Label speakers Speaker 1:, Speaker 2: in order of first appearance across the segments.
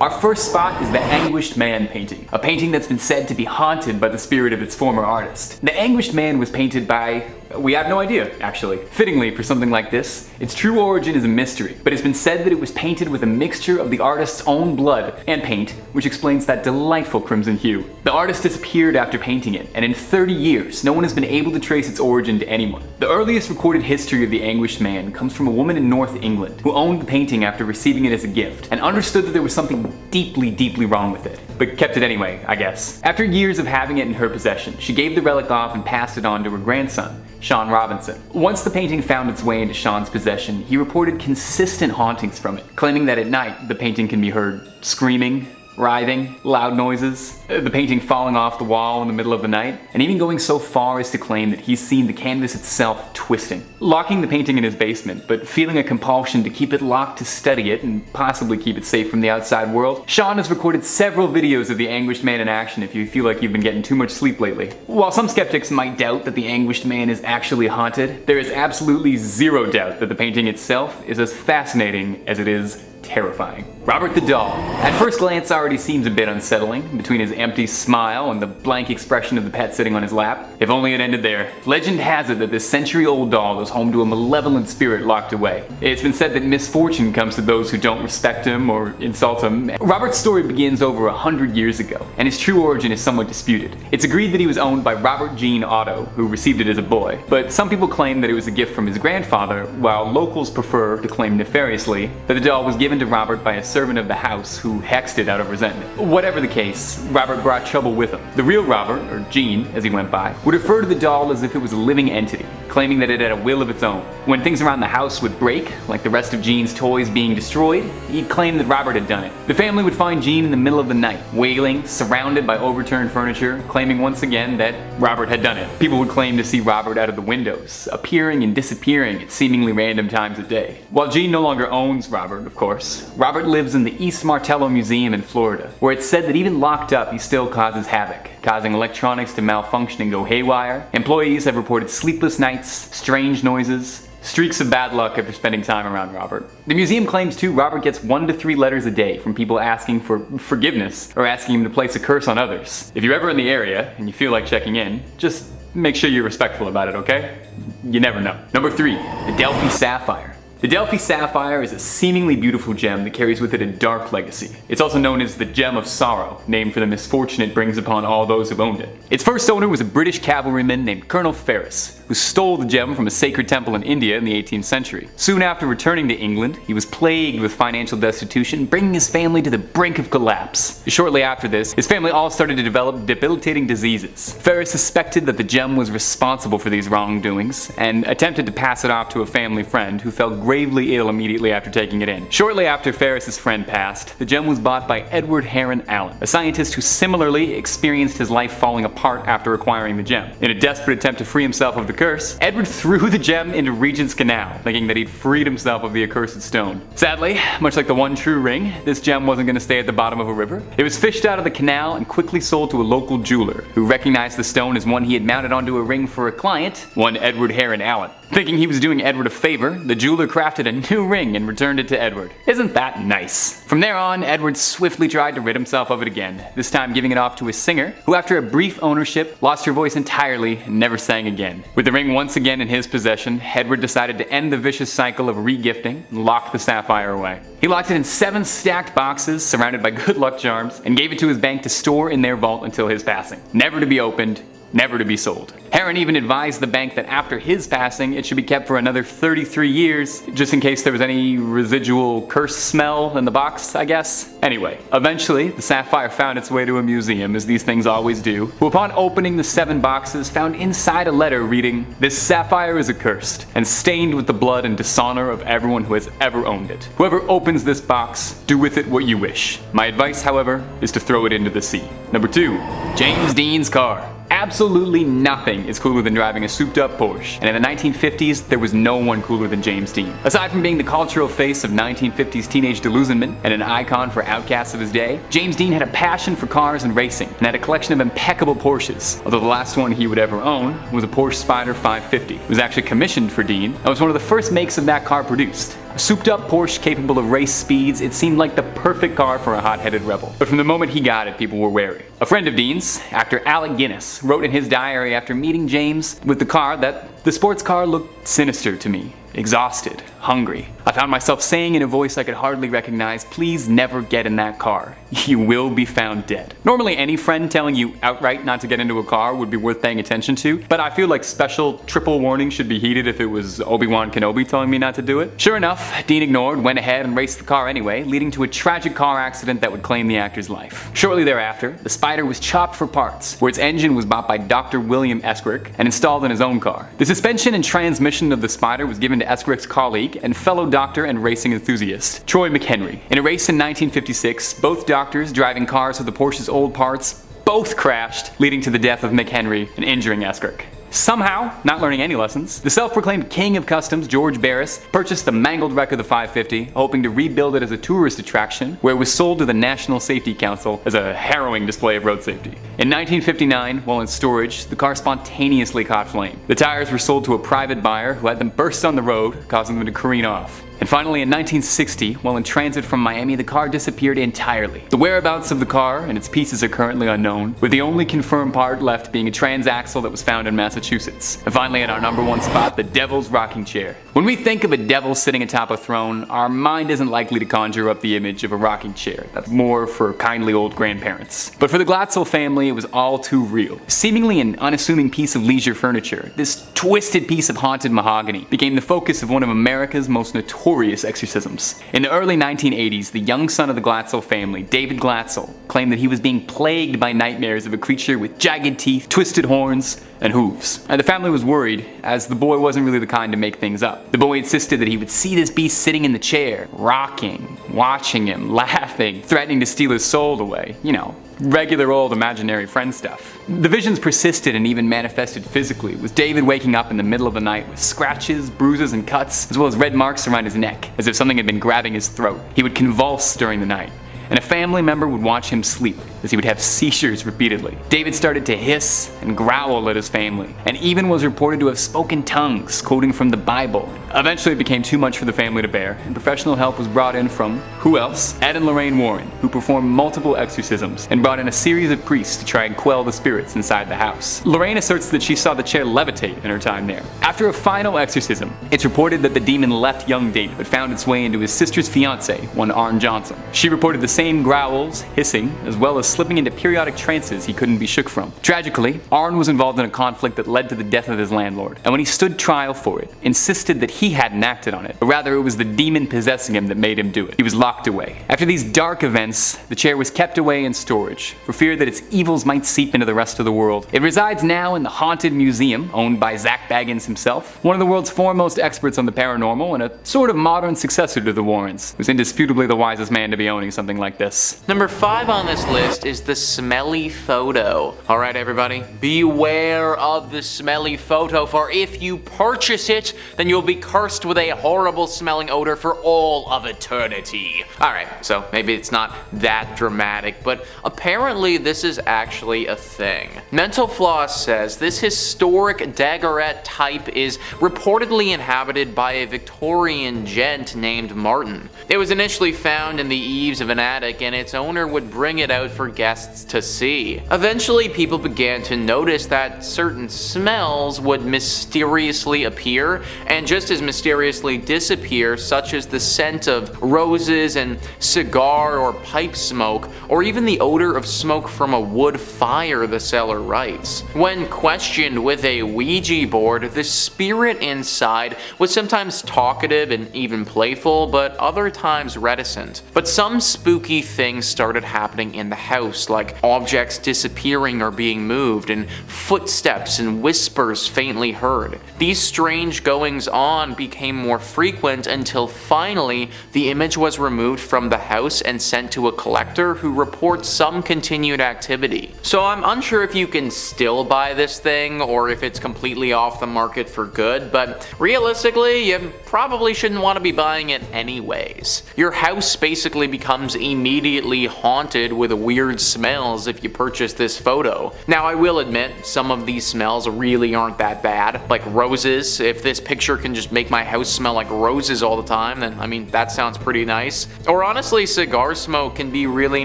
Speaker 1: Our first spot is the Anguished Man painting, a painting that's been said to be haunted by the spirit of its former artist. The Anguished Man was painted by, we have no idea, actually. Fittingly for something like this, its true origin is a mystery, but it's been said that it was painted with a mixture of the artist's own blood and paint, which explains that delightful crimson hue. The artist disappeared after painting it, and in 30 years, no one has been able to trace its origin to anyone. The earliest recorded history of the Anguished Man comes from a woman in North England who owned the painting after receiving it as a gift, and understood that there was something deeply wrong with it, but kept it anyway, I guess. After years of having it in her possession, she gave the relic off and passed it on to her grandson, Sean Robinson. Once the painting found its way into Sean's possession, he reported consistent hauntings from it, claiming that at night the painting can be heard screaming, writhing, loud noises, the painting falling off the wall in the middle of the night, and even going so far as to claim that he's seen the canvas itself twisting. Locking the painting in his basement, but feeling a compulsion to keep it locked to study it and possibly keep it safe from the outside world, Sean has recorded several videos of the Anguished Man in action if you feel like you've been getting too much sleep lately. While some skeptics might doubt that the Anguished Man is actually haunted, there is absolutely zero doubt that the painting itself is as fascinating as it is terrifying. Robert the Doll. At first glance already seems a bit unsettling, between his empty smile and the blank expression of the pet sitting on his lap. If only it ended there. Legend has it that this century-old doll is home to a malevolent spirit locked away. It's been said that misfortune comes to those who don't respect him or insult him. Robert's story begins over 100 years ago, and his true origin is somewhat disputed. It's agreed that he was owned by Robert Jean Otto, who received it as a boy, but some people claim that it was a gift from his grandfather, while locals prefer to claim nefariously that the doll was given to Robert by a servant of the house who hexed it out of resentment. Whatever the case, Robert brought trouble with him. The real Robert, or Jean as he went by, would refer to the doll as if it was a living entity, claiming that it had a will of its own. When things around the house would break, like the rest of Jean's toys being destroyed, he'd claim that Robert had done it. The family would find Jean in the middle of the night, wailing, surrounded by overturned furniture, claiming once again that Robert had done it. People would claim to see Robert out of the windows, appearing and disappearing at seemingly random times of day. While Jean no longer owns Robert, of course, Robert lives in the East Martello Museum in Florida, where it's said that even locked up he still causes havoc, causing electronics to malfunction and go haywire. Employees have reported sleepless nights, strange noises, streaks of bad luck after spending time around Robert. The museum claims too Robert gets 1 to 3 letters a day from people asking for forgiveness or asking him to place a curse on others. If you're ever in the area and you feel like checking in, just make sure you're respectful about it, okay? You never know. Number 3, the Adelphi Sapphire. The Adelphi Sapphire is a seemingly beautiful gem that carries with it a dark legacy. It's also known as the Gem of Sorrow, named for the misfortune it brings upon all those who've owned it. Its first owner was a British cavalryman named Colonel Ferris, who stole the gem from a sacred temple in India in the 18th century. Soon after returning to England, he was plagued with financial destitution, bringing his family to the brink of collapse. Shortly after this, his family all started to develop debilitating diseases. Ferris suspected that the gem was responsible for these wrongdoings, and attempted to pass it off to a family friend who fell gravely ill immediately after taking it in. Shortly after Ferris's friend passed, the gem was bought by Edward Heron Allen, a scientist who similarly experienced his life falling apart after acquiring the gem. In a desperate attempt to free himself of the curse, Edward threw the gem into Regent's Canal, thinking that he'd freed himself of the accursed stone. Sadly, much like the one true ring, this gem wasn't going to stay at the bottom of a river. It was fished out of the canal and quickly sold to a local jeweler, who recognized the stone as one he had mounted onto a ring for a client, one Edward Heron Allen. Thinking he was doing Edward a favor, the jeweler crafted a new ring and returned it to Edward. Isn't that nice? From there on, Edward swiftly tried to rid himself of it again, this time giving it off to a singer, who after a brief ownership, lost her voice entirely and never sang again. With the ring once again in his possession, Edward decided to end the vicious cycle of regifting and lock the sapphire away. He locked it in 7 stacked boxes surrounded by good luck charms and gave it to his bank to store in their vault until his passing, never to be opened, never to be sold. Heron even advised the bank that after his passing, it should be kept for another 33 years, just in case there was any residual curse smell in the box, I guess. Anyway, eventually, the sapphire found its way to a museum, as these things always do, who upon opening the 7 boxes found inside a letter reading, "This sapphire is accursed, and stained with the blood and dishonor of everyone who has ever owned it. Whoever opens this box, do with it what you wish. My advice, however, is to throw it into the sea." Number 2, James Dean's car. Absolutely nothing is cooler than driving a souped-up Porsche, and in the 1950s, there was no one cooler than James Dean. Aside from being the cultural face of 1950s teenage delusionment and an icon for outcasts of his day, James Dean had a passion for cars and racing, and had a collection of impeccable Porsches, although the last one he would ever own was a Porsche Spyder 550. It was actually commissioned for Dean, and was one of the first makes of that car produced. A souped-up Porsche capable of race speeds, it seemed like the perfect car for a hot-headed rebel. But from the moment he got it, people were wary. A friend of Dean's, actor Alec Guinness, wrote in his diary after meeting James with the car that the sports car looked sinister to me. Exhausted, hungry. I found myself saying in a voice I could hardly recognize, "Please never get in that car. You will be found dead." Normally any friend telling you outright not to get into a car would be worth paying attention to, but I feel like special triple warning should be heeded if it was Obi-Wan Kenobi telling me not to do it. Sure enough, Dean ignored, went ahead and raced the car anyway, leading to a tragic car accident that would claim the actor's life. Shortly thereafter, the Spider was chopped for parts, where its engine was bought by Dr. William Escrick and installed in his own car. The suspension and transmission of the Spider was given to Escrick's colleague and fellow doctor and racing enthusiast, Troy McHenry. In a race in 1956, both doctors driving cars with the Porsche's old parts both crashed, leading to the death of McHenry and injuring Escrick. Somehow, not learning any lessons, the self-proclaimed king of customs, George Barris, purchased the mangled wreck of the 550, hoping to rebuild it as a tourist attraction, where it was sold to the National Safety Council as a harrowing display of road safety. In 1959, while in storage, the car spontaneously caught flame. The tires were sold to a private buyer who had them burst on the road, causing them to careen off. And finally, in 1960, while in transit from Miami, the car disappeared entirely. The whereabouts of the car and its pieces are currently unknown, with the only confirmed part left being a transaxle that was found in Massachusetts. And finally, at our #1 spot, the Devil's Rocking Chair. When we think of a devil sitting atop a throne, our mind isn't likely to conjure up the image of a rocking chair. That's more for kindly old grandparents. But for the Glatzel family, it was all too real. Seemingly an unassuming piece of leisure furniture, this twisted piece of haunted mahogany became the focus of one of America's most notorious exorcisms. In the early 1980s, the young son of the Glatzel family, David Glatzel, claimed that he was being plagued by nightmares of a creature with jagged teeth, twisted horns, and hooves. And the family was worried, as the boy wasn't really the kind to make things up. The boy insisted that he would see this beast sitting in the chair, rocking, watching him, laughing, threatening to steal his soul away. You know, regular old imaginary friend stuff. The visions persisted and even manifested physically, with David waking up in the middle of the night with scratches, bruises, and cuts, as well as red marks around his neck, as if something had been grabbing his throat. He would convulse during the night, and a family member would watch him sleep, as he would have seizures repeatedly. David started to hiss and growl at his family, and even was reported to have spoken tongues, quoting from the Bible. Eventually it became too much for the family to bear, and professional help was brought in from, who else? Ed and Lorraine Warren, who performed multiple exorcisms, and brought in a series of priests to try and quell the spirits inside the house. Lorraine asserts that she saw the chair levitate in her time there. After a final exorcism, it's reported that the demon left young David, but found its way into his sister's fiance, one Arn Johnson. She reported the same growls, hissing, as well as slipping into periodic trances he couldn't be shook from. Tragically, Arn was involved in a conflict that led to the death of his landlord, and when he stood trial for it, insisted that he hadn't acted on it, but rather it was the demon possessing him that made him do it. He was locked away. After these dark events, the chair was kept away in storage, for fear that its evils might seep into the rest of the world. It resides now in the Haunted Museum, owned by Zach Baggins himself, one of the world's foremost experts on the paranormal, and a sort of modern successor to the Warrens, who's indisputably the wisest man to be owning something like this.
Speaker 2: Number 5 on this list is the Smelly Photo. Alright everybody, beware of the Smelly Photo, for if you purchase it, then you'll be cursed with a horrible smelling odor for all of eternity. Alright, so maybe it's not that dramatic, but apparently this is actually a thing. Mental Floss says this historic daggerette type is reportedly inhabited by a Victorian gent named Martin. It was initially found in the eaves of an attic, and its owner would bring it out for guests to see. Eventually, people began to notice that certain smells would mysteriously appear, and just as mysteriously disappear, such as the scent of roses and cigar or pipe smoke, or even the odor of smoke from a wood fire, the seller writes. When questioned with a Ouija board, the spirit inside was sometimes talkative and even playful, but other times reticent. But some spooky things started happening in the house, like objects disappearing or being moved, and footsteps and whispers faintly heard. These strange goings on became more frequent until finally the image was removed from the house and sent to a collector who reports some continued activity. So I'm unsure if you can still buy this thing or if it's completely off the market for good, but realistically you probably shouldn't want to be buying it anyways. Your house basically becomes immediately haunted with weird smells if you purchase this photo. Now I will admit, some of these smells really aren't that bad, like roses. If this picture can just make my house smell like roses all the time, then I mean that sounds pretty nice. Or honestly, cigar smoke can be really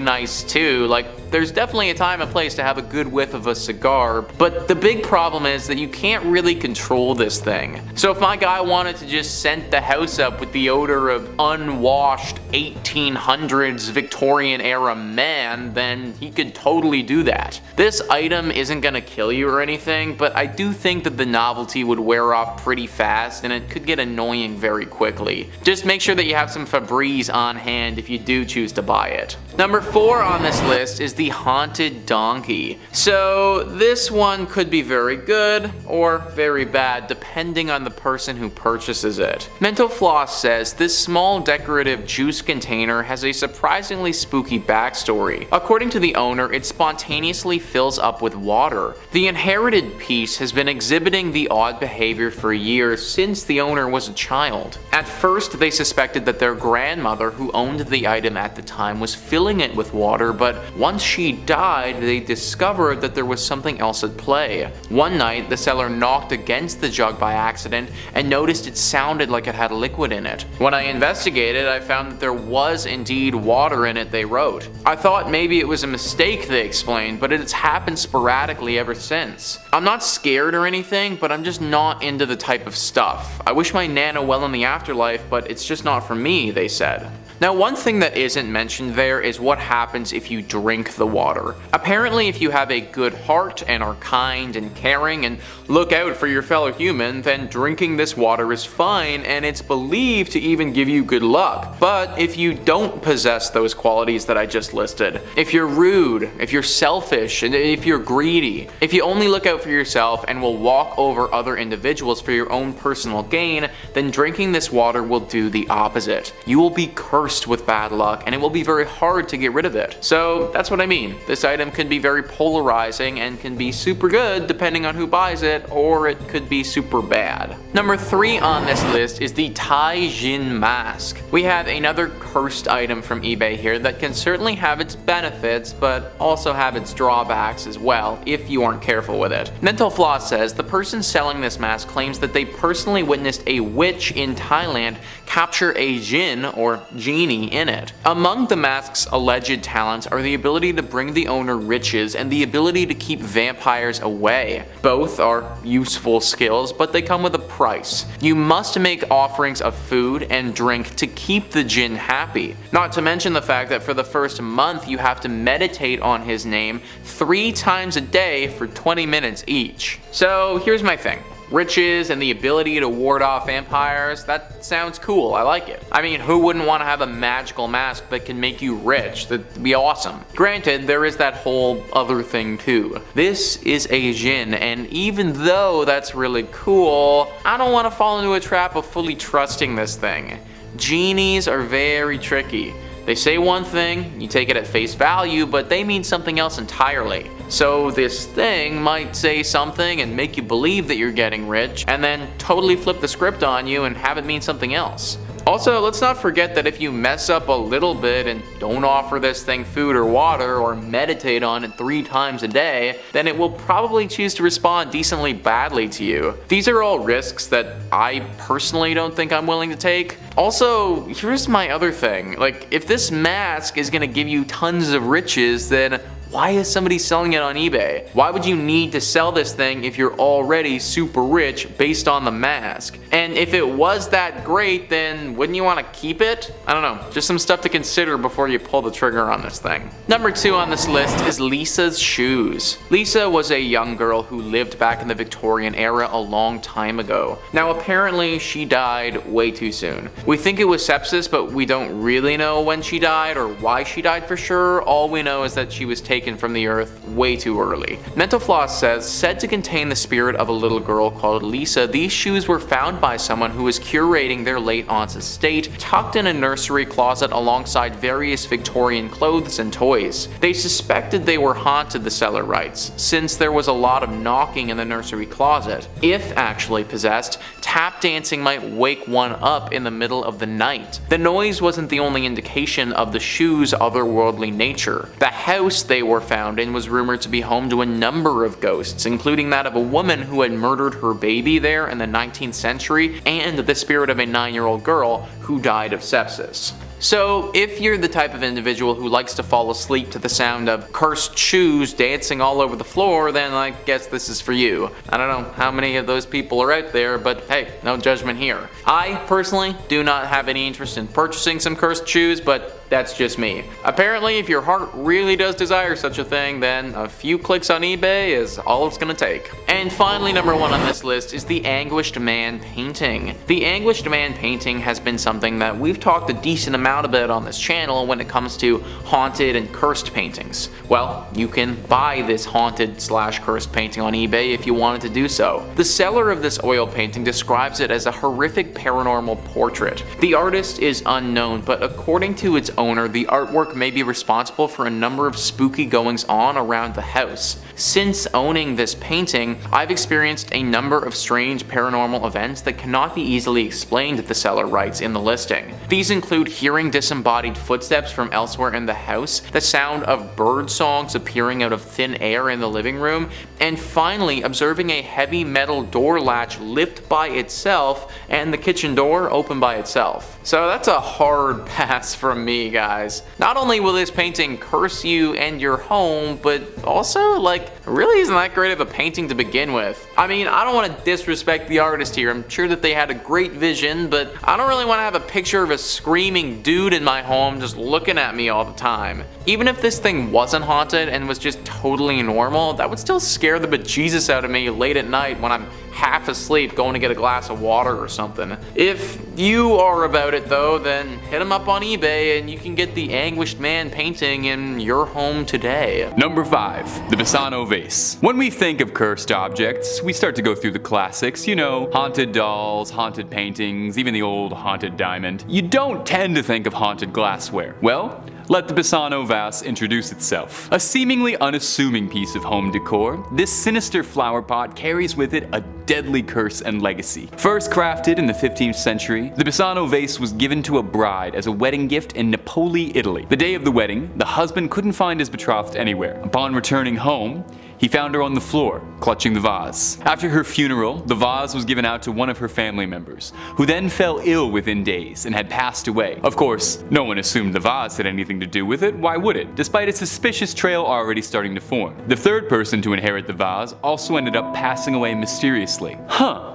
Speaker 2: nice too. Like, there's definitely a time and place to have a good whiff of a cigar, but the big problem is that you can't really control this thing. So if my guy wanted to just scent the house up with the odor of unwashed 1800s Victorian era man, then he could totally do that. This item isn't gonna kill you or anything, but I do think that the novelty would wear off pretty fast and it could get annoying very quickly. Just make sure that you have some Febreze on hand if you do choose to buy it. Number 4 on this list is the haunted donkey. So this one could be very good or very bad depending on the person who purchases it. Mental Floss says this small decorative juice container has a surprisingly spooky backstory. According to the owner, it spontaneously fills up with water. The inherited piece has been exhibiting the odd behavior for years since the owner was a child. At first, they suspected that their grandmother, who owned the item at the time, was filling it with water, but once she died, they discovered that there was something else at play. One night, the seller knocked against the jug by accident and noticed it sounded like it had liquid in it. When I investigated, I found that there was indeed water in it, they wrote. I thought maybe it was a mistake, they explained, but it's happened sporadically ever since. I'm not scared or anything, but I'm just not into the type of stuff. I wish my Nana well in the afterlife, but it's just not for me, they said. Now, one thing that isn't mentioned there is what happens if you drink the water. Apparently, if you have a good heart and are kind and caring and look out for your fellow human, then drinking this water is fine, and it's believed to even give you good luck. But if you don't possess those qualities that I just listed, if you're rude, if you're selfish, and if you're greedy, if you only look out for yourself and will walk over other individuals for your own personal gain, then drinking this water will do the opposite. You will be cursed with bad luck, and it will be very hard to get rid of it. So that's what I mean. This item can be very polarizing and can be super good depending on who buys it, or it could be super bad. Number 3 on this list is the Tai Jin Mask. We have another cursed item from eBay here that can certainly have its benefits, but also have its drawbacks as well if you aren't careful with it. Mental Floss says the person selling this mask claims that they personally witnessed a witch in Thailand capture a jinn or genie in it. Among the mask's alleged talents are the ability to bring the owner riches and the ability to keep vampires away. Both are useful skills, but they come with a price. You must make offerings of food and drink to keep the jinn happy. Not to mention the fact that for the first month you have to meditate on his name 3 times a day for 20 minutes each. So here's my thing. Riches and the ability to ward off vampires, that sounds cool, I like it. I mean, who wouldn't want to have a magical mask that can make you rich? That'd be awesome. Granted, there is that whole other thing too. This is a jinn, and even though that's really cool, I don't want to fall into a trap of fully trusting this thing. Genies are very tricky. They say one thing, you take it at face value, but they mean something else entirely. So this thing might say something and make you believe that you're getting rich, and then totally flip the script on you and have it mean something else. Also, let's not forget that if you mess up a little bit and don't offer this thing food or water or meditate on it 3 times a day, then it will probably choose to respond decently badly to you. These are all risks that I personally don't think I'm willing to take. Also, here's my other thing. Like, if this mask is gonna give you tons of riches, then why is somebody selling it on eBay? Why would you need to sell this thing if you're already super rich based on the mask? And if it was that great, then wouldn't you want to keep it? I don't know, just some stuff to consider before you pull the trigger on this thing. Number 2 on this list is Lisa's shoes. Lisa was a young girl who lived back in the Victorian era a long time ago. Now apparently she died way too soon. We think it was sepsis, but we don't really know when she died or why she died for sure. All we know is that she was taken taken from the earth way too early. Mental Floss says, said to contain the spirit of a little girl called Lisa, these shoes were found by someone who was curating their late aunt's estate, tucked in a nursery closet alongside various Victorian clothes and toys. They suspected they were haunted, the seller writes, since there was a lot of knocking in the nursery closet. If actually possessed, tap dancing might wake one up in the middle of the night. The noise wasn't the only indication of the shoes' otherworldly nature. The house they were found in was rumored to be home to a number of ghosts, including that of a woman who had murdered her baby there in the 19th century, and the spirit of a 9-year-old girl who died of sepsis. So, if you're the type of individual who likes to fall asleep to the sound of cursed shoes dancing all over the floor, then I guess this is for you. I don't know how many of those people are out there, but hey, no judgment here. I, personally, do not have any interest in purchasing some cursed shoes, but that's just me. Apparently, if your heart really does desire such a thing, then a few clicks on eBay is all it's gonna take. And finally, number 1 on this list is the Anguished Man Painting. The Anguished Man Painting has been something that we've talked a decent amount about on this channel when it comes to haunted and cursed paintings. Well, you can buy this haunted / cursed painting on eBay if you wanted to do so. The seller of this oil painting describes it as a horrific paranormal portrait. The artist is unknown, but according to its owner, the artwork may be responsible for a number of spooky goings on around the house. Since owning this painting, I've experienced a number of strange paranormal events that cannot be easily explained, the seller writes in the listing. These include hearing disembodied footsteps from elsewhere in the house, the sound of bird songs appearing out of thin air in the living room, and finally observing a heavy metal door latch lift by itself and the kitchen door open by itself. So that's a hard pass from me, guys. Not only will this painting curse you and your home, but also, like, really isn't that great of a painting to begin with. I mean, I don't want to disrespect the artist here. I'm sure that they had a great vision, but I don't really want to have a picture of a screaming dude in my home just looking at me all the time. Even if this thing wasn't haunted and was just totally normal, that would still scare the bejesus out of me late at night when I'm half asleep going to get a glass of water or something. If you are about it though, then hit them up on eBay and you can get the Anguished Man Painting in your home today.
Speaker 1: Number 5. The Bassano Vase. When we think of cursed objects, we start to go through the classics, you know, haunted dolls, haunted paintings, even the old haunted diamond. You don't tend to think of haunted glassware. Well, let the Bassano Vase introduce itself. A seemingly unassuming piece of home decor, this sinister flower pot carries with it a deadly curse and legacy. First crafted in the 15th century, the Bassano Vase was given to a bride as a wedding gift in Napoli, Italy. The day of the wedding, the husband couldn't find his betrothed anywhere. Upon returning home, he found her on the floor, clutching the vase. After her funeral, the vase was given out to one of her family members, who then fell ill within days and had passed away. Of course, no one assumed the vase had anything to do with it, why would it? Despite a suspicious trail already starting to form. The third person to inherit the vase also ended up passing away mysteriously.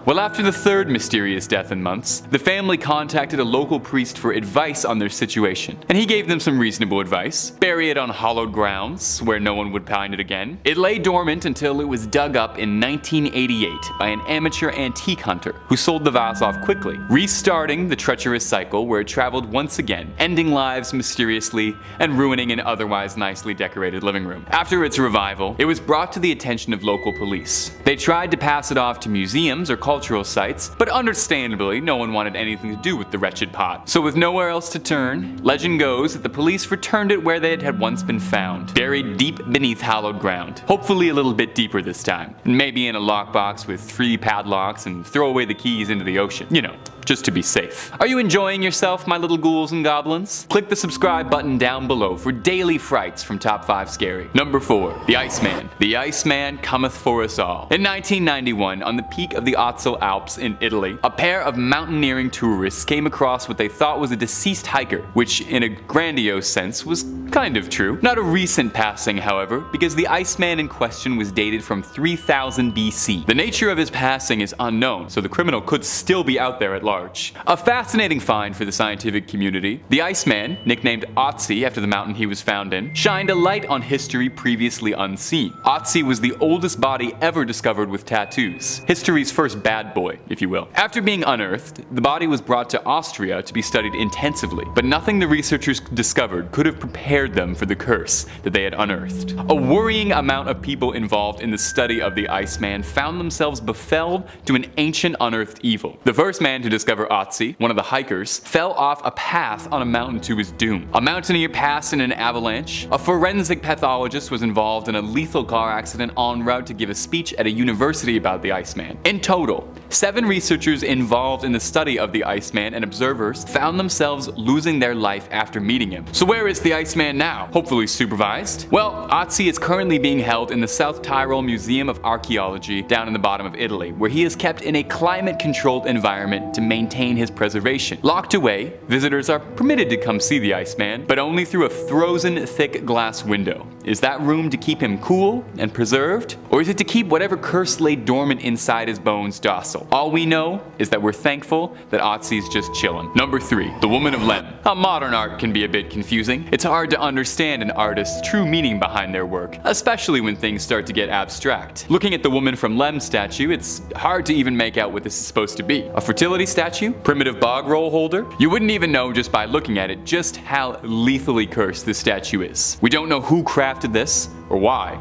Speaker 1: Well, after the third mysterious death in months, the family contacted a local priest for advice on their situation, and he gave them some reasonable advice. Bury it on hallowed grounds, where no one would find it again. It lay dormant until it was dug up in 1988 by an amateur antique hunter who sold the vase off quickly, restarting the treacherous cycle where it traveled once again, ending lives mysteriously and ruining an otherwise nicely decorated living room. After its revival, it was brought to the attention of local police. They tried to pass it off to museums or cultural sites, but understandably, no one wanted anything to do with the wretched pot. So with nowhere else to turn, legend goes that the police returned it where it had once been found, buried deep beneath hallowed ground. Hopefully a little bit deeper this time, maybe in a lockbox with 3 padlocks and throw away the keys into the ocean. You know, just to be safe. Are you enjoying yourself, my little ghouls and goblins? Click the subscribe button down below for daily frights from Top 5 Scary. Number 4. The Iceman. The Iceman cometh for us all. In 1991, on the peak of the Otso Alps in Italy, a pair of mountaineering tourists came across what they thought was a deceased hiker, which in a grandiose sense was kind of true. Not a recent passing, however, because the Iceman in question was dated from 3000 BC. The nature of his passing is unknown, so the criminal could still be out there at large. large. A fascinating find for the scientific community, the Iceman, nicknamed Otzi after the mountain he was found in, shined a light on history previously unseen. Otzi was the oldest body ever discovered with tattoos. History's first bad boy, if you will. After being unearthed, the body was brought to Austria to be studied intensively, but nothing the researchers discovered could have prepared them for the curse that they had unearthed. A worrying amount of people involved in the study of the Iceman found themselves befelled to an ancient unearthed evil. The first man to discover Otzi, one of the hikers, fell off a path on a mountain to his doom. A mountaineer passed in an avalanche. A forensic pathologist was involved in a lethal car accident en route to give a speech at a university about the Iceman. In total, 7 researchers involved in the study of the Iceman and observers found themselves losing their life after meeting him. So where is the Iceman now? Hopefully supervised? Well, Otzi is currently being held in the South Tyrol Museum of Archaeology down in the bottom of Italy, where he is kept in a climate-controlled environment to maintain his preservation. Locked away, visitors are permitted to come see the Iceman, but only through a frozen, thick glass window. Is that room to keep him cool and preserved? Or is it to keep whatever curse lay dormant inside his bones docile? All we know is that we're thankful that Otzi's just chillin'. Number 3. The Woman of Lem. How modern art can be a bit confusing. It's hard to understand an artist's true meaning behind their work, especially when things start to get abstract. Looking at the Woman from Lem statue, it's hard to even make out what this is supposed to be. A fertility statue? Primitive bog roll holder? You wouldn't even know just by looking at it just how lethally cursed this statue is. We don't know who crafted this or why,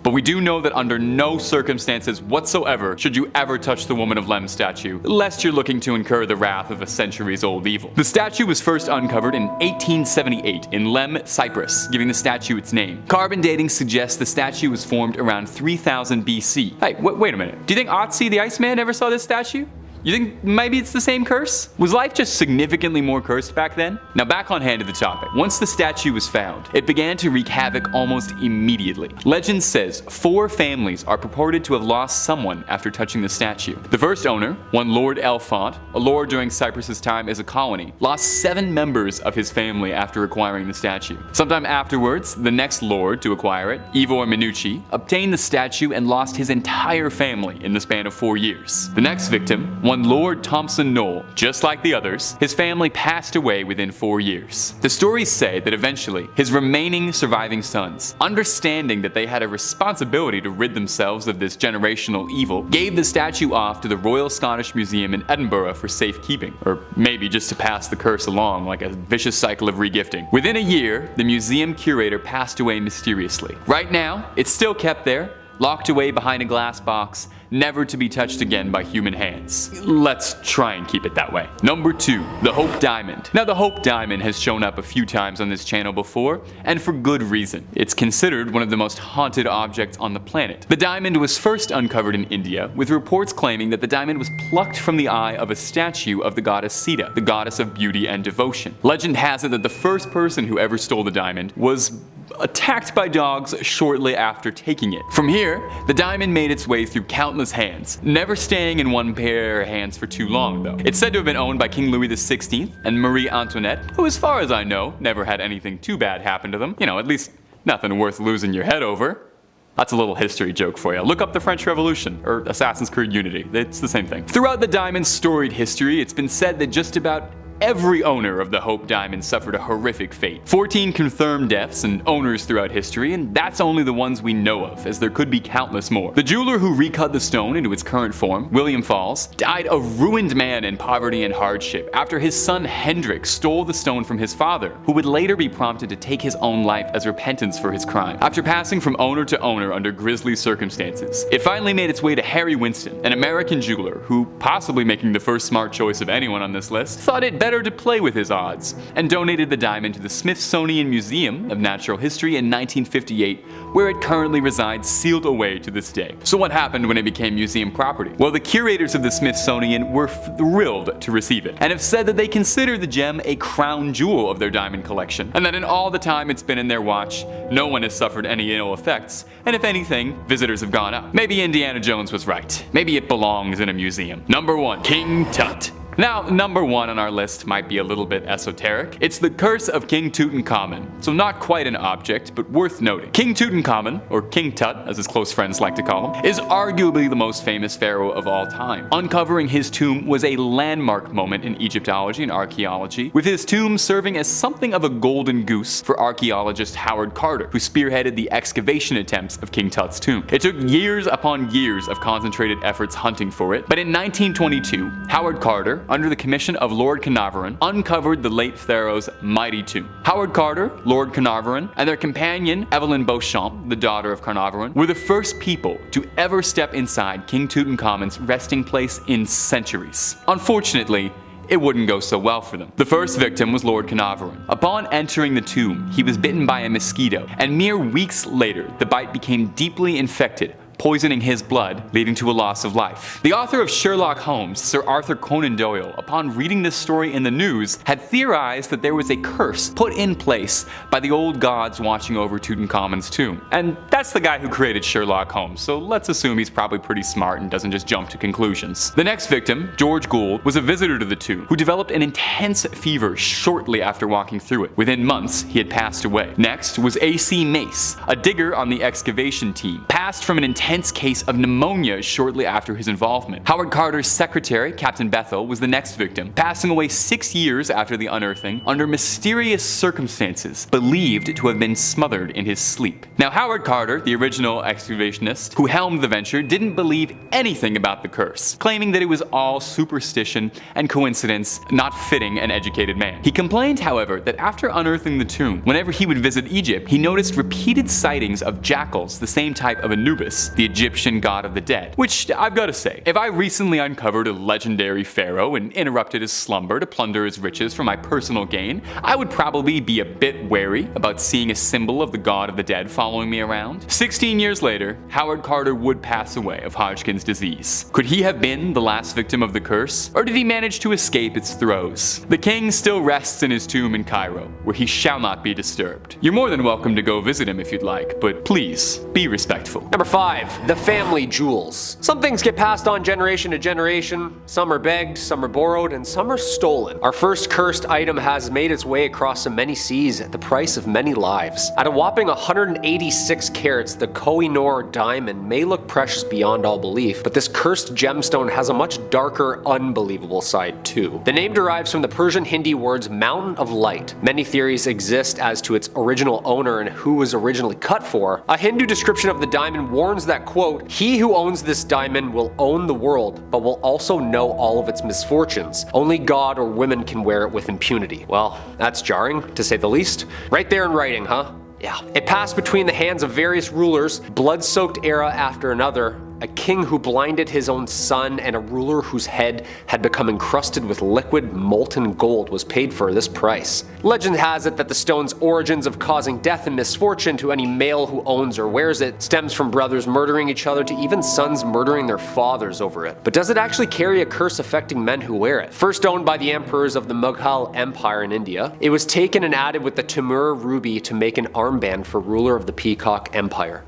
Speaker 1: but we do know that under no circumstances whatsoever should you ever touch the Woman of Lem statue, lest you're looking to incur the wrath of a centuries-old evil. The statue was first uncovered in 1878 in Lem, Cyprus, giving the statue its name. Carbon dating suggests the statue was formed around 3000 BC. Hey, wait a minute. Do you think Otzi the Iceman ever saw this statue? You think maybe it's the same curse? Was life just significantly more cursed back then? Now back on hand to the topic. Once the statue was found, it began to wreak havoc almost immediately. Legend says 4 families are purported to have lost someone after touching the statue. The first owner, one Lord Elfont, a lord during Cyprus's time as a colony, lost 7 members of his family after acquiring the statue. Sometime afterwards, the next lord to acquire it, Ivor Minucci, obtained the statue and lost his entire family in the span of 4 years. The next victim, one Lord Thompson Knoll, just like the others, his family passed away within 4 years. The stories say that eventually, his remaining surviving sons, understanding that they had a responsibility to rid themselves of this generational evil, gave the statue off to the Royal Scottish Museum in Edinburgh for safekeeping, or maybe just to pass the curse along like a vicious cycle of regifting. Within a year, the museum curator passed away mysteriously. Right now, it's still kept there, locked away behind a glass box, never to be touched again by human hands. Let's try and keep it that way. Number 2. The Hope Diamond. Now the Hope Diamond has shown up a few times on this channel before, and for good reason. It's considered one of the most haunted objects on the planet. The diamond was first uncovered in India, with reports claiming that the diamond was plucked from the eye of a statue of the goddess Sita, the goddess of beauty and devotion. Legend has it that the first person who ever stole the diamond was attacked by dogs shortly after taking it. From here, the diamond made its way through countless hands, never staying in one pair of hands for too long though. It's said to have been owned by King Louis XVI and Marie Antoinette, who as far as I know, never had anything too bad happen to them. You know, at least nothing worth losing your head over. That's a little history joke for you. Look up the French Revolution, or Assassin's Creed Unity. It's the same thing. Throughout the diamond's storied history, it's been said that just about every owner of the Hope Diamond suffered a horrific fate. 14 confirmed deaths and owners throughout history, and that's only the ones we know of, as there could be countless more. The jeweler who recut the stone into its current form, William Falls, died a ruined man in poverty and hardship after his son Hendrik stole the stone from his father, who would later be prompted to take his own life as repentance for his crime. After passing from owner to owner under grisly circumstances, it finally made its way to Harry Winston, an American jeweler who, possibly making the first smart choice of anyone on this list, thought it better to play with his odds, and donated the diamond to the Smithsonian Museum of Natural History in 1958, where it currently resides sealed away to this day. So what happened when it became museum property? Well, the curators of the Smithsonian were thrilled to receive it, and have said that they consider the gem a crown jewel of their diamond collection, and that in all the time it's been in their watch, no one has suffered any ill effects, and if anything, visitors have gone up. Maybe Indiana Jones was right. Maybe it belongs in a museum. Number 1. King Tut. Now, number 1 on our list might be a little bit esoteric. It's the curse of King Tutankhamun. So not quite an object, but worth noting. King Tutankhamun, or King Tut as his close friends like to call him, is arguably the most famous pharaoh of all time. Uncovering his tomb was a landmark moment in Egyptology and archaeology, with his tomb serving as something of a golden goose for archaeologist Howard Carter, who spearheaded the excavation attempts of King Tut's tomb. It took years upon years of concentrated efforts hunting for it, but in 1922, Howard Carter, under the commission of Lord Carnarvon, uncovered the late pharaoh's mighty tomb. Howard Carter, Lord Carnarvon, and their companion Evelyn Beauchamp, the daughter of Carnarvon, were the first people to ever step inside King Tutankhamun's resting place in centuries. Unfortunately, it wouldn't go so well for them. The first victim was Lord Carnarvon. Upon entering the tomb, he was bitten by a mosquito, and mere weeks later, the bite became deeply infected, poisoning his blood, leading to a loss of life. The author of Sherlock Holmes, Sir Arthur Conan Doyle, upon reading this story in the news, had theorized that there was a curse put in place by the old gods watching over Tutankhamun's tomb. And that's the guy who created Sherlock Holmes, so let's assume he's probably pretty smart and doesn't just jump to conclusions. The next victim, George Gould, was a visitor to the tomb who developed an intense fever shortly after walking through it. Within months, he had passed away. Next was A.C. Mace, a digger on the excavation team, passed from an intense case of pneumonia shortly after his involvement. Howard Carter's secretary, Captain Bethel, was the next victim, passing away 6 years after the unearthing under mysterious circumstances, believed to have been smothered in his sleep. Now, Howard Carter, the original excavationist who helmed the venture, didn't believe anything about the curse, claiming that it was all superstition and coincidence, not fitting an educated man. He complained, however, that after unearthing the tomb, whenever he would visit Egypt, he noticed repeated sightings of jackals, the same type of Anubis, the Egyptian god of the dead. Which, I've gotta say, if I recently uncovered a legendary pharaoh and interrupted his slumber to plunder his riches for my personal gain, I would probably be a bit wary about seeing a symbol of the god of the dead following me around. 16 years later, Howard Carter would pass away of Hodgkin's disease. Could he have been the last victim of the curse, or did he manage to escape its throes? The king still rests in his tomb in Cairo, where he shall not be disturbed. You're more than welcome to go visit him if you'd like, but please, be respectful.
Speaker 3: Number 5. The family jewels. Some things get passed on generation to generation. Some are begged, some are borrowed, and some are stolen. Our first cursed item has made its way across so many seas at the price of many lives. At a whopping 186 carats, the Koh-i-Noor diamond may look precious beyond all belief, but this cursed gemstone has a much darker, unbelievable side too. The name derives from the Persian Hindi words Mountain of Light. Many theories exist as to its original owner and who was originally cut for. A Hindu description of the diamond warns that, quote, "He who owns this diamond will own the world, but will also know all of its misfortunes. Only God or women can wear it with impunity." Well, that's jarring, to say the least. Right there in writing, huh? Yeah. It passed between the hands of various rulers, blood-soaked era after another. A king who blinded his own son and a ruler whose head had become encrusted with liquid molten gold was paid for this price. Legend has it that the stone's origins of causing death and misfortune to any male who owns or wears it stems from brothers murdering each other to even sons murdering their fathers over it. But does it actually carry a curse affecting men who wear it? First owned by the emperors of the Mughal Empire in India, it was taken and added with the Timur ruby to make an armband for ruler of the Peacock Empire.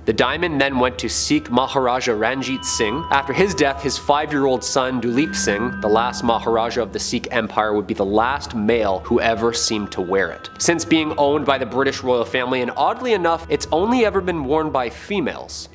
Speaker 3: The diamond then went to Sikh Maharaja Ranjit Singh. After his death, his 5-year-old son Duleep Singh, the last Maharaja of the Sikh Empire, would be the last male who ever seemed to wear it. Since being owned by the British royal family, and oddly enough, it's only ever been worn by females.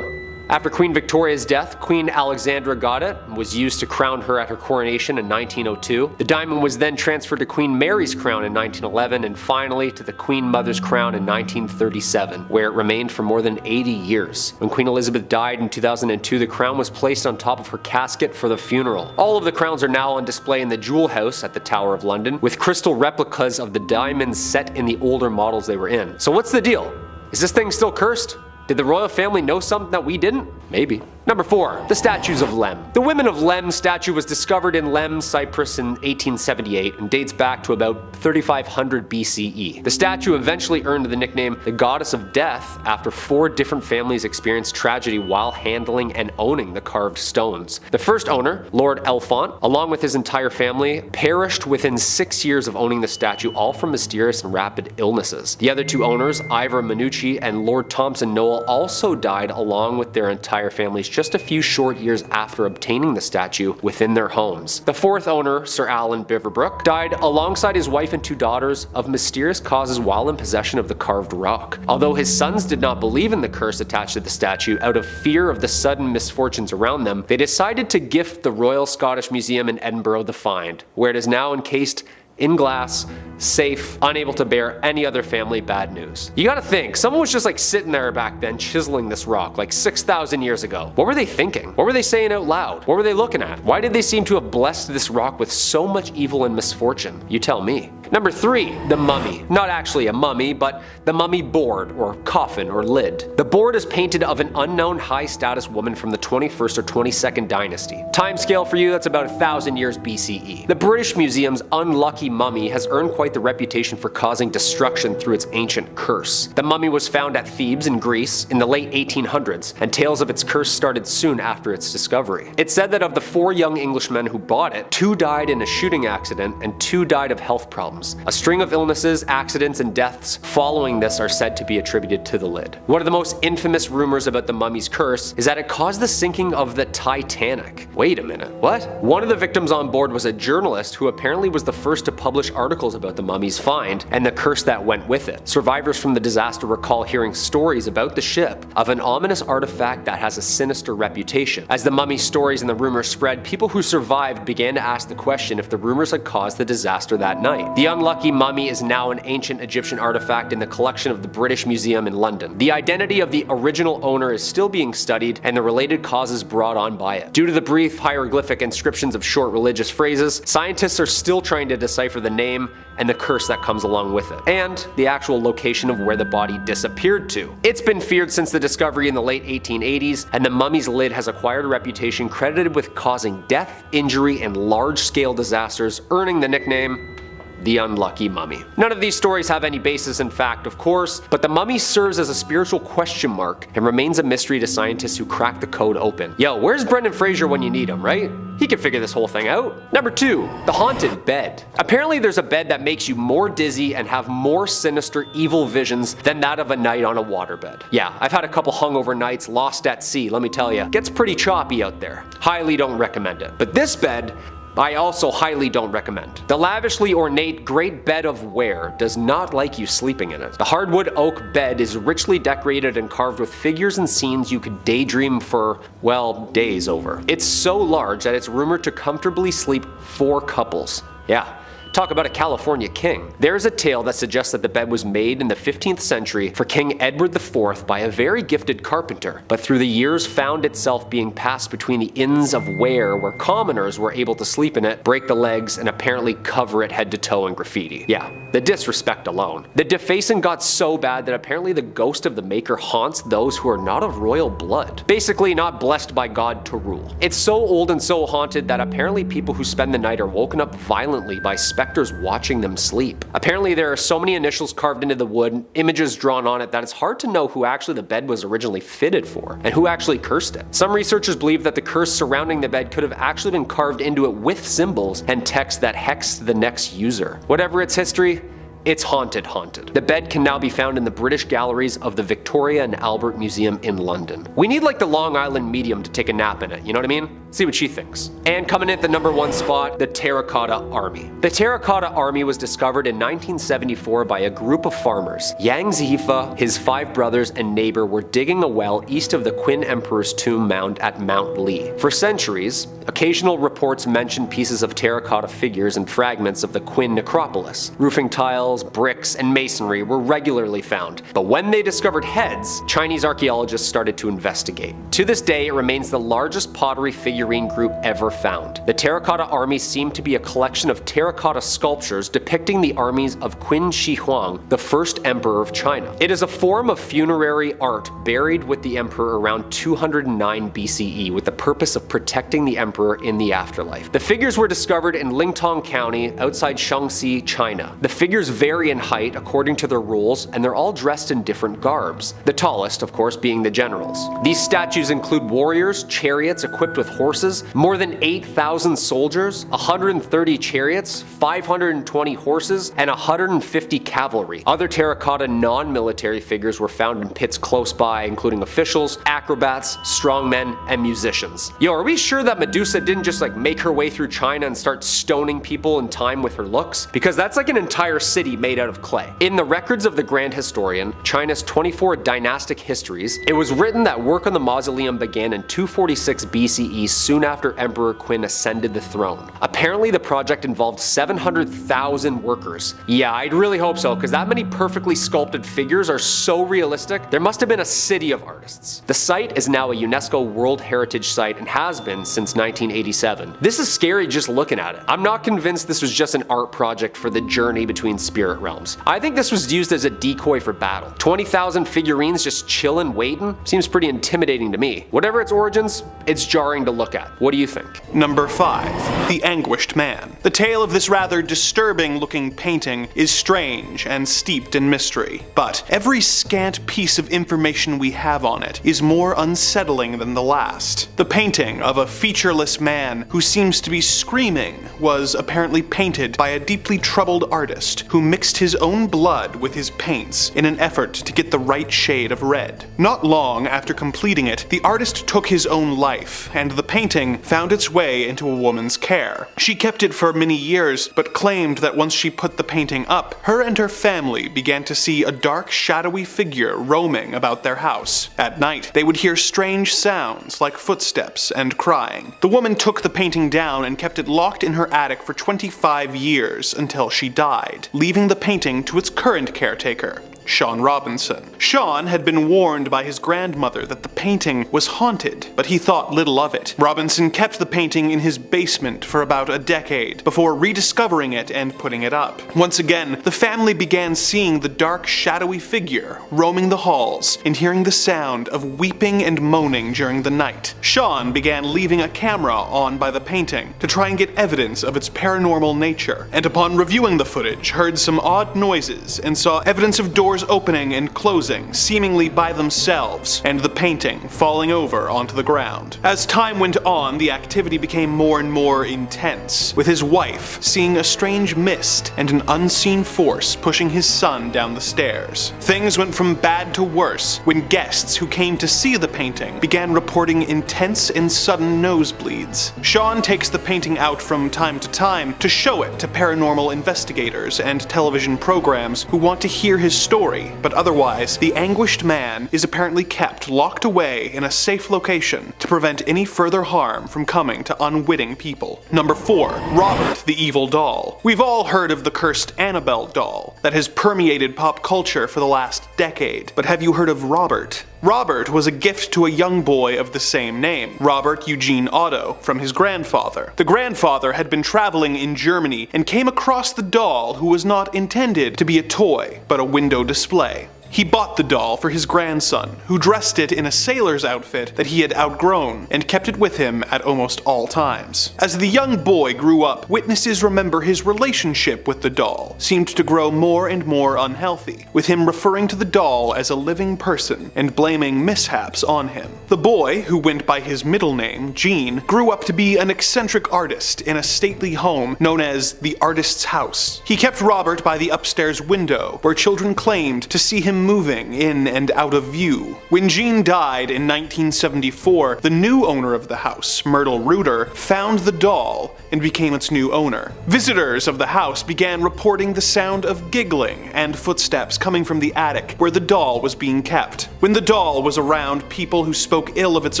Speaker 3: After Queen Victoria's death, Queen Alexandra got it and was used to crown her at her coronation in 1902. The diamond was then transferred to Queen Mary's crown in 1911 and finally to the Queen Mother's crown in 1937, where it remained for more than 80 years. When Queen Elizabeth died in 2002, the crown was placed on top of her casket for the funeral. All of the crowns are now on display in the Jewel House at the Tower of London, with crystal replicas of the diamonds set in the older models they were in. So what's the deal? Is this thing still cursed? Did the royal family know something that we didn't? Maybe. Number 4. The Statues of Lem. The Women of Lem statue was discovered in Lem, Cyprus in 1878 and dates back to about 3500 BCE. The statue eventually earned the nickname the Goddess of Death after 4 different families experienced tragedy while handling and owning the carved stones. The first owner, Lord Elfont, along with his entire family, perished within 6 years of owning the statue, all from mysterious and rapid illnesses. The other 2 owners, Ivor Minucci and Lord Thompson Noel, also died along with their entire family's just a few short years after obtaining the statue within their homes. The fourth owner, Sir Alan Beaverbrook, died alongside his wife and two daughters of mysterious causes while in possession of the carved rock. Although his sons did not believe in the curse attached to the statue out of fear of the sudden misfortunes around them, they decided to gift the Royal Scottish Museum in Edinburgh the find, where it is now encased in glass, safe, unable to bear any other family bad news. You gotta think, someone was just like sitting there back then chiseling this rock like 6,000 years ago. What were they thinking? What were they saying out loud? What were they looking at? Why did they seem to have blessed this rock with so much evil and misfortune? You tell me. Number 3, the mummy. Not actually a mummy, but the mummy board, or coffin, or lid. The board is painted of an unknown high-status woman from the 21st or 22nd dynasty. Timescale for you, that's about 1,000 years BCE. The British Museum's unlucky mummy has earned quite the reputation for causing destruction through its ancient curse. The mummy was found at Thebes in Greece in the late 1800s, and tales of its curse started soon after its discovery. It's said that of the 4 young Englishmen who bought it, 2 died in a shooting accident and 2 died of health problems. A string of illnesses, accidents, and deaths following this are said to be attributed to the lid. One of the most infamous rumors about the mummy's curse is that it caused the sinking of the Titanic. Wait a minute, what? One of the victims on board was a journalist who apparently was the first to publish articles about the mummy's find and the curse that went with it. Survivors from the disaster recall hearing stories about the ship of an ominous artifact that has a sinister reputation. As the mummy stories and the rumors spread, people who survived began to ask the question if the rumors had caused the disaster that night. The unlucky mummy is now an ancient Egyptian artifact in the collection of the British Museum in London. The identity of the original owner is still being studied and the related causes brought on by it. Due to the brief hieroglyphic inscriptions of short religious phrases, scientists are still trying to decipher the name and the curse that comes along with it, and the actual location of where the body disappeared to. It's been feared since the discovery in the late 1880s, and the mummy's lid has acquired a reputation credited with causing death, injury, and large-scale disasters, earning the nickname the Unlucky Mummy. None of these stories have any basis in fact, of course, but the mummy serves as a spiritual question mark and remains a mystery to scientists who crack the code open. Yo, where's Brendan Fraser when you need him, right? He can figure this whole thing out. Number 2, the haunted bed. Apparently there's a bed that makes you more dizzy and have more sinister evil visions than that of a night on a waterbed. Yeah, I've had a couple hungover nights lost at sea, let me tell you. Gets pretty choppy out there. Highly don't recommend it. But this bed, I also highly don't recommend. The lavishly ornate great bed of ware does not like you sleeping in it. The hardwood oak bed is richly decorated and carved with figures and scenes you could daydream for, well, days over. It's so large that it's rumored to comfortably sleep 4 couples. Yeah. Talk about a California king. There's a tale that suggests that the bed was made in the 15th century for King Edward IV by a very gifted carpenter, but through the years found itself being passed between the inns of ware where commoners were able to sleep in it, break the legs, and apparently cover it head to toe in graffiti. Yeah, the disrespect alone. The defacing got so bad that apparently the ghost of the maker haunts those who are not of royal blood. Basically not blessed by God to rule. It's so old and so haunted that apparently people who spend the night are woken up violently by specters watching them sleep. Apparently there are so many initials carved into the wood, images drawn on it, that it's hard to know who actually the bed was originally fitted for, and who actually cursed it. Some researchers believe that the curse surrounding the bed could have actually been carved into it with symbols and text that hexed the next user. Whatever its history, it's haunted. The bed can now be found in the British galleries of the Victoria and Albert Museum in London. We need like the Long Island medium to take a nap in it, you know what I mean? See what she thinks. And coming in at the number 1 spot, the Terracotta Army. The Terracotta Army was discovered in 1974 by a group of farmers. Yang Zifa, his 5 brothers, and neighbor were digging a well east of the Qin Emperor's tomb mound at Mount Lee. For centuries, occasional reports mentioned pieces of terracotta figures and fragments of the Qin necropolis. Roofing tiles, bricks, and masonry were regularly found. But when they discovered heads, Chinese archaeologists started to investigate. To this day, it remains the largest pottery figurine group ever found. The Terracotta Army seemed to be a collection of terracotta sculptures depicting the armies of Qin Shi Huang, the first emperor of China. It is a form of funerary art buried with the emperor around 209 BCE with the purpose of protecting the emperor in the afterlife. The figures were discovered in Lingtong County outside Shaanxi, China. The figures vary in height according to their roles, and they're all dressed in different garbs. The tallest, of course, being the generals. These statues include warriors, chariots equipped with horses, more than 8,000 soldiers, 130 chariots, 520 horses, and 150 cavalry. Other terracotta non-military figures were found in pits close by, including officials, acrobats, strongmen, and musicians. Yo, are we sure that Medusa didn't just make her way through China and start stoning people in time with her looks? Because that's like an entire city made out of clay. In the records of the Grand Historian, China's 24 dynastic histories, it was written that work on the mausoleum began in 246 BCE, soon after Emperor Qin ascended the throne. Apparently the project involved 700,000 workers. Yeah, I'd really hope so, because that many perfectly sculpted figures are so realistic, there must have been a city of artists. The site is now a UNESCO World Heritage Site and has been since 1987. This is scary just looking at it. I'm not convinced this was just an art project for the journey between spirit realms. I think this was used as a decoy for battle. 20,000 figurines just chillin' waiting seems pretty intimidating to me. Whatever its origins, it's jarring to look at. What do you think?
Speaker 4: Number 5. The Anguished Man. The tale of this rather disturbing looking painting is strange and steeped in mystery, but every scant piece of information we have on it is more unsettling than the last. The painting of a featureless man who seems to be screaming was apparently painted by a deeply troubled artist who mixed his own blood with his paints in an effort to get the right shade of red. Not long after completing it, the artist took his own life, and the painting found its way into a woman's care. She kept it for many years, but claimed that once she put the painting up, her and her family began to see a dark, shadowy figure roaming about their house. At night, they would hear strange sounds like footsteps and crying. The woman took the painting down and kept it locked in her attic for 25 years until she died, leaving the painting to its current caretaker, Sean Robinson. Sean had been warned by his grandmother that the painting was haunted, but he thought little of it. Robinson kept the painting in his basement for about a decade before rediscovering it and putting it up. Once again, the family began seeing the dark, shadowy figure roaming the halls and hearing the sound of weeping and moaning during the night. Sean began leaving a camera on by the painting to try and get evidence of its paranormal nature, and upon reviewing the footage, heard some odd noises and saw evidence of doors opening and closing seemingly by themselves, and the painting falling over onto the ground. As time went on, the activity became more and more intense, with his wife seeing a strange mist and an unseen force pushing his son down the stairs. Things went from bad to worse when guests who came to see the painting began reporting intense and sudden nosebleeds. Sean takes the painting out from time to time to show it to paranormal investigators and television programs who want to hear his story, but otherwise, the Anguished Man is apparently kept locked away in a safe location to prevent any further harm from coming to unwitting people. Number 4. Robert the Evil Doll. We've all heard of the cursed Annabelle doll that has permeated pop culture for the last decade, but have you heard of Robert? Robert was a gift to a young boy of the same name, Robert Eugene Otto, from his grandfather. The grandfather had been traveling in Germany and came across the doll, who was not intended to be a toy, but a window display. He bought the doll for his grandson, who dressed it in a sailor's outfit that he had outgrown, and kept it with him at almost all times. As the young boy grew up, witnesses remember his relationship with the doll seemed to grow more and more unhealthy, with him referring to the doll as a living person and blaming mishaps on him. The boy, who went by his middle name, Gene, grew up to be an eccentric artist in a stately home known as the Artist's House. He kept Robert by the upstairs window, where children claimed to see him moving in and out of view. When Gene died in 1974, the new owner of the house, Myrtle Reuter, found the doll and became its new owner. Visitors of the house began reporting the sound of giggling and footsteps coming from the attic where the doll was being kept. When the doll was around people who spoke ill of its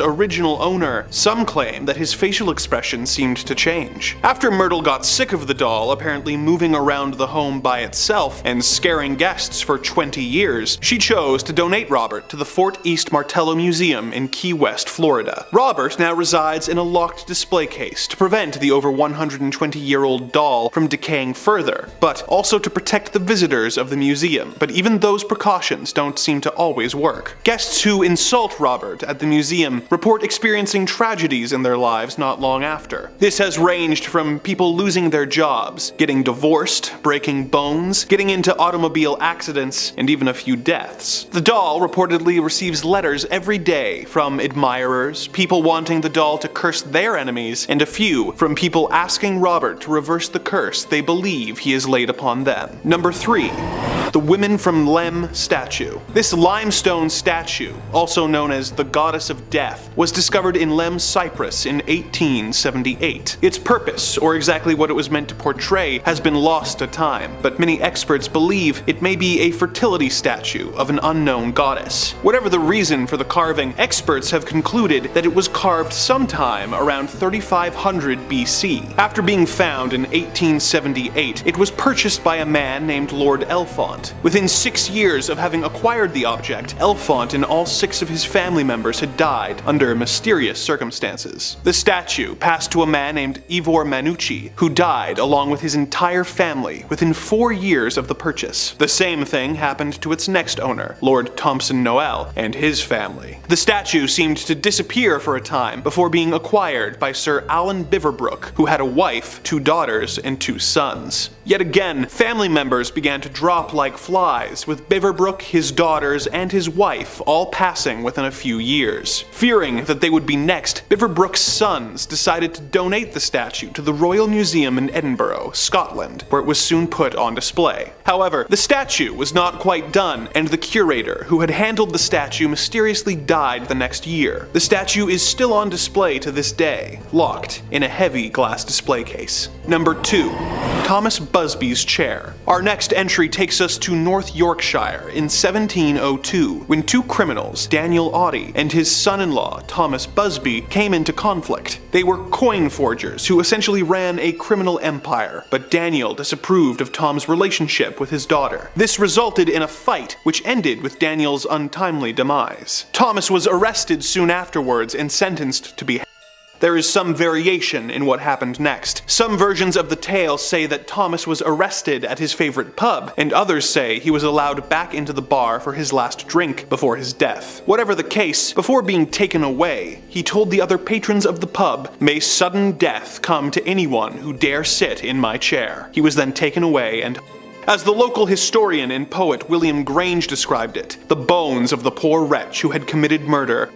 Speaker 4: original owner, some claim that his facial expression seemed to change. After Myrtle got sick of the doll apparently moving around the home by itself and scaring guests for 20 years, years, she chose to donate Robert to the Fort East Martello Museum in Key West, Florida. Robert now resides in a locked display case to prevent the over 120-year-old doll from decaying further, but also to protect the visitors of the museum. But even those precautions don't seem to always work. Guests who insult Robert at the museum report experiencing tragedies in their lives not long after. This has ranged from people losing their jobs, getting divorced, breaking bones, getting into automobile accidents, and even a few deaths. The doll reportedly receives letters every day from admirers, people wanting the doll to curse their enemies, and a few from people asking Robert to reverse the curse they believe he has laid upon them. Number 3. The Woman from Lem statue. This limestone statue, also known as the Goddess of Death, was discovered in Lem, Cyprus in 1878. Its purpose, or exactly what it was meant to portray, has been lost to time, but many experts believe it may be a fertility statue of an unknown goddess. Whatever the reason for the carving, experts have concluded that it was carved sometime around 3500 BC. After being found in 1878, it was purchased by a man named Lord Elfont. Within 6 years of having acquired the object, Elfont and all 6 of his family members had died under mysterious circumstances. The statue passed to a man named Ivor Manucci, who died along with his entire family within 4 years of the purchase. The same thing happened to its next owner, Lord Thompson Noel, and his family. The statue seemed to disappear for a time before being acquired by Sir Alan Biverbrook, who had a wife, 2 daughters, and 2 sons. Yet again, family members began to drop like flies, with Biverbrook, his daughters, and his wife all passing within a few years. Fearing that they would be next, Biverbrook's sons decided to donate the statue to the Royal Museum in Edinburgh, Scotland, where it was soon put on display. However, the statue was not quite done, and the curator who had handled the statue mysteriously died the next year. The statue is still on display to this day, locked in a heavy glass display case. Number 2. Thomas Busby's chair. Our next entry takes us to North Yorkshire in 1702, when 2 criminals, Daniel Audie and his son-in-law Thomas Busby, came into conflict. They were coin forgers who essentially ran a criminal empire, but Daniel disapproved of Tom's relationship with his daughter. This resulted in a fight, which ended with Daniel's untimely demise. Thomas was arrested soon afterwards and sentenced to be. There is some variation in what happened next. Some versions of the tale say that Thomas was arrested at his favorite pub, and others say he was allowed back into the bar for his last drink before his death. Whatever the case, before being taken away, he told the other patrons of the pub, "May sudden death come to anyone who dare sit in my chair." He was then taken away and, as the local historian and poet William Grange described it, the bones of the poor wretch who had committed murder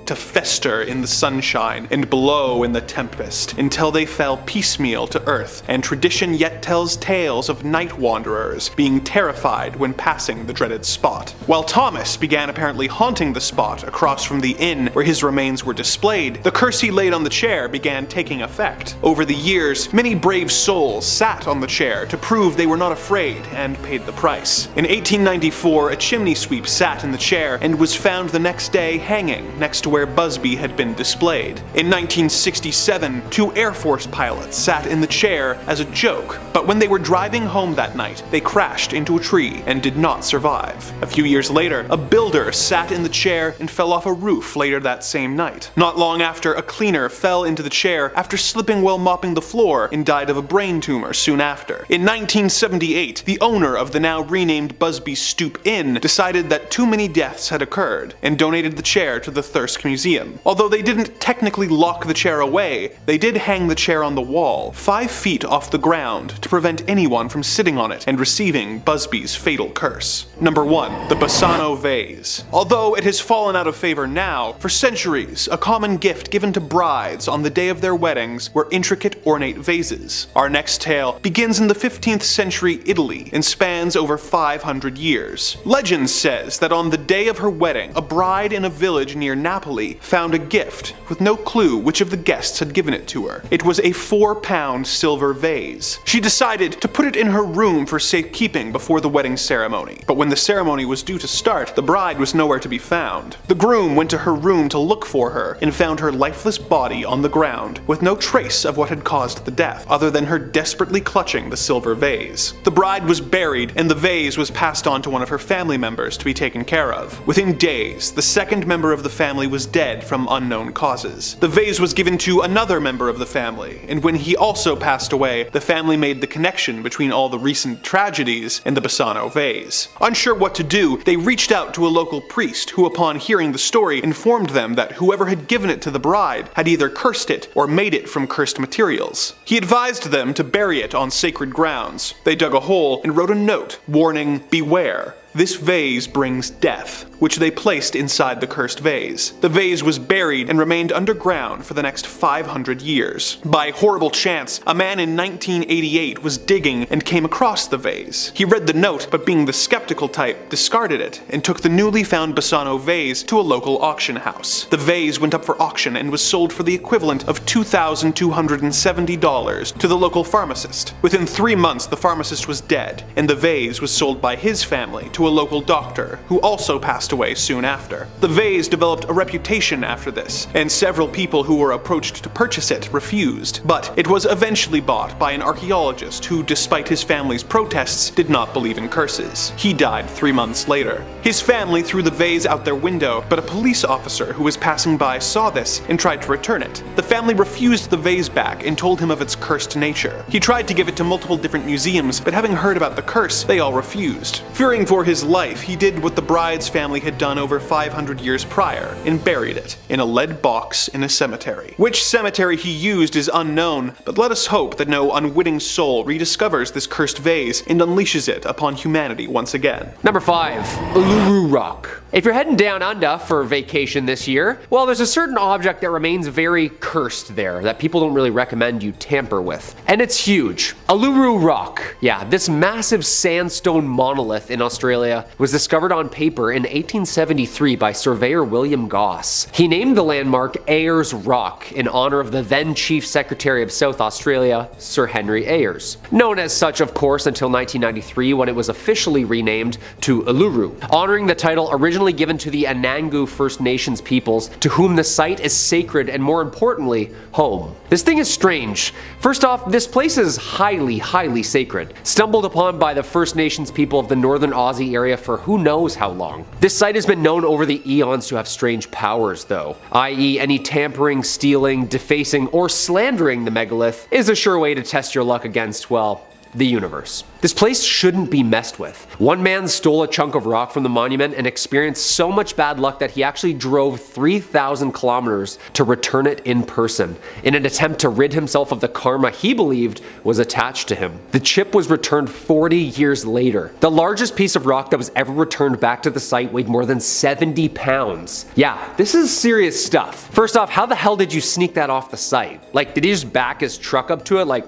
Speaker 4: to fester in the sunshine and blow in the tempest until they fell piecemeal to earth, and tradition yet tells tales of night wanderers being terrified when passing the dreaded spot. While Thomas began apparently haunting the spot across from the inn where his remains were displayed, the curse he laid on the chair began taking effect. Over the years, many brave souls sat on the chair to prove they were not afraid and paid the price. In 1894, a chimney sweep sat in the chair and was found the next day hanging next to where Busby had been displayed. In 1967, 2 Air Force pilots sat in the chair as a joke, but when they were driving home that night, they crashed into a tree and did not survive. A few years later, a builder sat in the chair and fell off a roof later that same night. Not long after, a cleaner fell into the chair after slipping while mopping the floor and died of a brain tumor soon after. In 1978, the owner of the now renamed Busby Stoop Inn decided that too many deaths had occurred and donated the chair to the Thirsk Museum. Although they didn't technically lock the chair away, they did hang the chair on the wall, 5 feet off the ground, to prevent anyone from sitting on it and receiving Busby's fatal curse. Number 1. The Bassano Vase. Although it has fallen out of favor now, for centuries, a common gift given to brides on the day of their weddings were intricate ornate vases. Our next tale begins in the 15th century Italy and spans over 500 years. Legend says that on the day of her wedding, a bride in a village near Napoli accidentally found a gift with no clue which of the guests had given it to her. It was a 4-pound silver vase. She decided to put it in her room for safekeeping before the wedding ceremony, but when the ceremony was due to start, the bride was nowhere to be found. The groom went to her room to look for her and found her lifeless body on the ground, with no trace of what had caused the death, other than her desperately clutching the silver vase. The bride was buried, and the vase was passed on to one of her family members to be taken care of. Within days, the second member of the family was dead from unknown causes. The vase was given to another member of the family, and when he also passed away, the family made the connection between all the recent tragedies and the Bassano vase. Unsure what to do, they reached out to a local priest who, upon hearing the story, informed them that whoever had given it to the bride had either cursed it or made it from cursed materials. He advised them to bury it on sacred grounds. They dug a hole and wrote a note warning, "Beware. This vase brings death," which they placed inside the cursed vase. The vase was buried and remained underground for the next 500 years. By horrible chance, a man in 1988 was digging and came across the vase. He read the note, but being the skeptical type, discarded it and took the newly found Bassano vase to a local auction house. The vase went up for auction and was sold for the equivalent of $2,270 to the local pharmacist. Within 3 months, the pharmacist was dead, and the vase was sold by his family to a local doctor, who also passed away soon after. The vase developed a reputation after this, and several people who were approached to purchase it refused, but it was eventually bought by an archaeologist who, despite his family's protests, did not believe in curses. He died 3 months later. His family threw the vase out their window, but a police officer who was passing by saw this and tried to return it. The family refused the vase back and told him of its cursed nature. He tried to give it to multiple different museums, but having heard about the curse, they all refused. Fearing for his life, he did what the bride's family had done over 500 years prior and buried it in a lead box in a cemetery. Which cemetery he used is unknown, but let us hope that no unwitting soul rediscovers this cursed vase and unleashes it upon humanity once again.
Speaker 3: Number 5. Uluru Rock. If you're heading down under for a vacation this year, well, there's a certain object that remains very cursed there that people don't really recommend you tamper with. And it's huge. Uluru Rock. Yeah, this massive sandstone monolith in Australia was discovered on paper in 1873 by surveyor William Goss. He named the landmark Ayers Rock in honor of the then Chief Secretary of South Australia, Sir Henry Ayers. Known as such, of course, until 1993 when it was officially renamed to Uluru, honoring the title originally given to the Anangu First Nations peoples, to whom the site is sacred and, more importantly, home. This thing is strange. First off, this place is highly sacred, stumbled upon by the First Nations people of the northern Aussie area for who knows how long. This site has been known over the eons to have strange powers though, i.e. any tampering, stealing, defacing, or slandering the megalith is a sure way to test your luck against, well, the universe. This place shouldn't be messed with. One man stole a chunk of rock from the monument and experienced so much bad luck that he actually drove 3,000 kilometers to return it in person, in an attempt to rid himself of the karma he believed was attached to him. The chip was returned 40 years later. The largest piece of rock that was ever returned back to the site weighed more than 70 pounds. Yeah, this is serious stuff. First off, how the hell did you sneak that off the site? Like, did he just back his truck up to it like,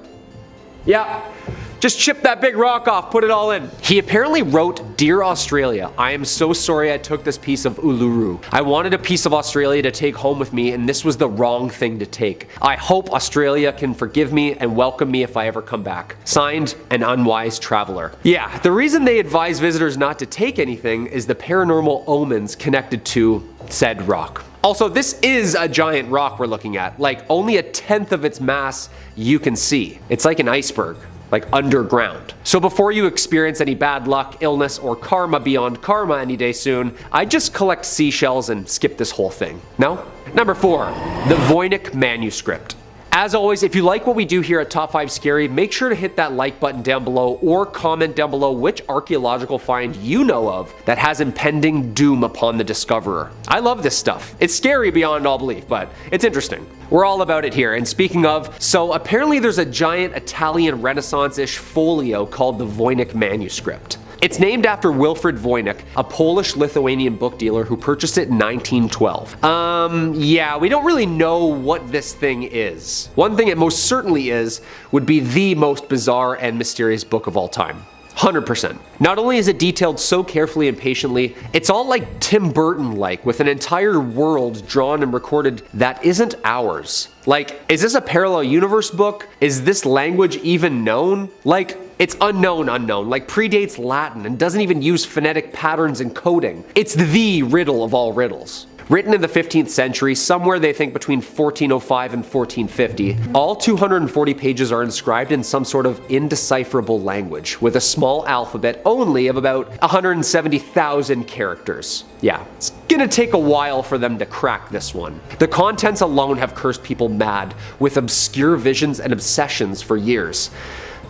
Speaker 3: yeah, just chip that big rock off, put it all in. He apparently wrote, "Dear Australia, I am so sorry I took this piece of Uluru. I wanted a piece of Australia to take home with me, and this was the wrong thing to take. I hope Australia can forgive me and welcome me if I ever come back. Signed, an unwise traveler." Yeah, the reason they advise visitors not to take anything is the paranormal omens connected to said rock. Also, this is a giant rock we're looking at, like only a tenth of its mass you can see. It's like an iceberg, like underground. So before you experience any bad luck, illness, or karma beyond karma any day soon, I'd just collect seashells and skip this whole thing. No? Number 4, the voynick manuscript. As always, if you like what we do here at Top 5 Scary, make sure to hit that like button down below or comment down below which archaeological find you know of that has impending doom upon the discoverer. I love this stuff. It's scary beyond all belief, but it's interesting. We're all about it here. And speaking of, so apparently there's a giant Italian Renaissance-ish folio called the Voynick manuscript. It's named after Wilfrid Voynich, a Polish-Lithuanian book dealer who purchased it in 1912. Yeah, we don't really know what this thing is. One thing it most certainly is would be the most bizarre and mysterious book of all time. 100%. Not only is it detailed so carefully and patiently, it's all like Tim Burton-like, with an entire world drawn and recorded that isn't ours. Like, is this a parallel universe book? Is this language even known? Like, it's unknown, like predates Latin and doesn't even use phonetic patterns and coding. It's the riddle of all riddles. Written in the 15th century, somewhere they think between 1405 and 1450, all 240 pages are inscribed in some sort of indecipherable language, with a small alphabet only of about 170,000 characters. Yeah, it's gonna take a while for them to crack this one. The contents alone have cursed people mad, with obscure visions and obsessions for years.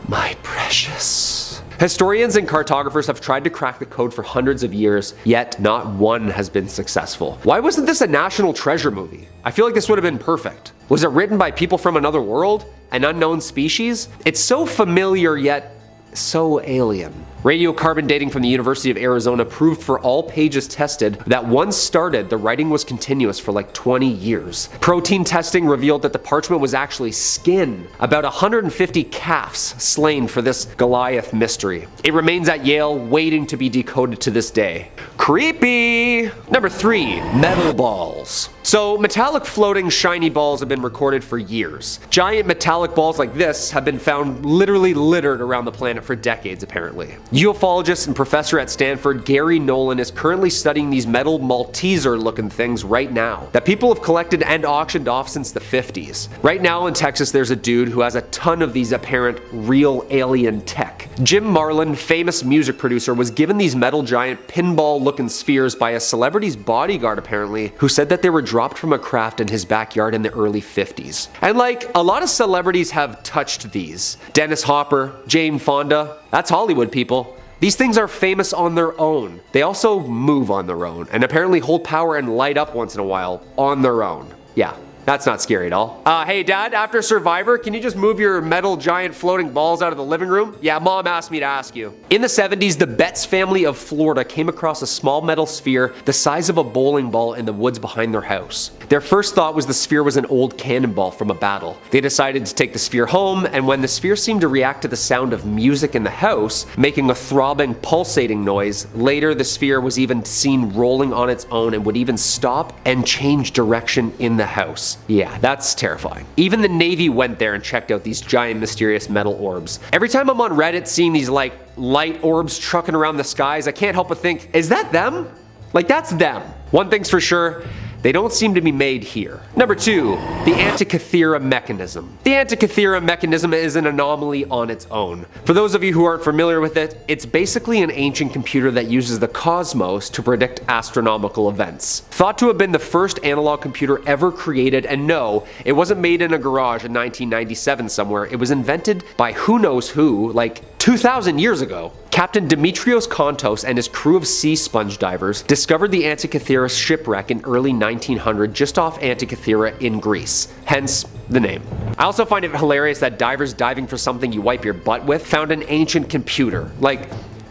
Speaker 3: My precious. Historians and cartographers have tried to crack the code for hundreds of years, yet not one has been successful. Why wasn't this a national treasure movie? I feel like this would have been perfect. Was it written by people from another world? An unknown species? It's so familiar yet so alien. Radiocarbon dating from the University of Arizona proved for all pages tested that once started, the writing was continuous for like 20 years. Protein testing revealed that the parchment was actually skin. About 150 calves slain for this Goliath mystery. It remains at Yale, waiting to be decoded to this day. Creepy! Number 3, metal balls. So, metallic floating shiny balls have been recorded for years. Giant metallic balls like this have been found literally littered around the planet for decades, apparently. Ufologist and professor at Stanford, Gary Nolan, is currently studying these metal Malteser-looking things right now that people have collected and auctioned off since the 50s. Right now in Texas, there's a dude who has a ton of these apparent real alien tech. Jim Marlin, famous music producer, was given these metal giant pinball-looking spheres by a celebrity's bodyguard, apparently, who said that they were dropped from a craft in his backyard in the early 50s. And like, a lot of celebrities have touched these. Dennis Hopper, Jane Fonda, that's Hollywood people. These things are famous on their own. They also move on their own, and apparently hold power and light up once in a while on their own. Yeah. That's not scary at all. Hey dad, after Survivor, can you just move your metal giant floating balls out of the living room? Yeah, mom asked me to ask you. In the 70s, the Betts family of Florida came across a small metal sphere the size of a bowling ball in the woods behind their house. Their first thought was the sphere was an old cannonball from a battle. They decided to take the sphere home, and when the sphere seemed to react to the sound of music in the house, making a throbbing, pulsating noise, later the sphere was even seen rolling on its own and would even stop and change direction in the house. Yeah, that's terrifying. Even the Navy went there and checked out these giant mysterious metal orbs. Every time I'm on Reddit seeing these like light orbs trucking around the skies, I can't help but think, is that them? Like, that's them. One thing's for sure, they don't seem to be made here. Number 2, the anticathira mechanism. The anticathira mechanism is an anomaly on its own. For those of you who aren't familiar with it, it's basically an ancient computer that uses the cosmos to predict astronomical events. Thought to have been the first analog computer ever created, and no, it wasn't made in a garage in 1997 somewhere. It was invented by who knows who, like 2,000 years ago. Captain Dimitrios Kontos and his crew of sea sponge divers discovered the Antikythera shipwreck in early 1900 just off Antikythera in Greece, hence the name. I also find it hilarious that divers diving for something you wipe your butt with found an ancient computer. Like,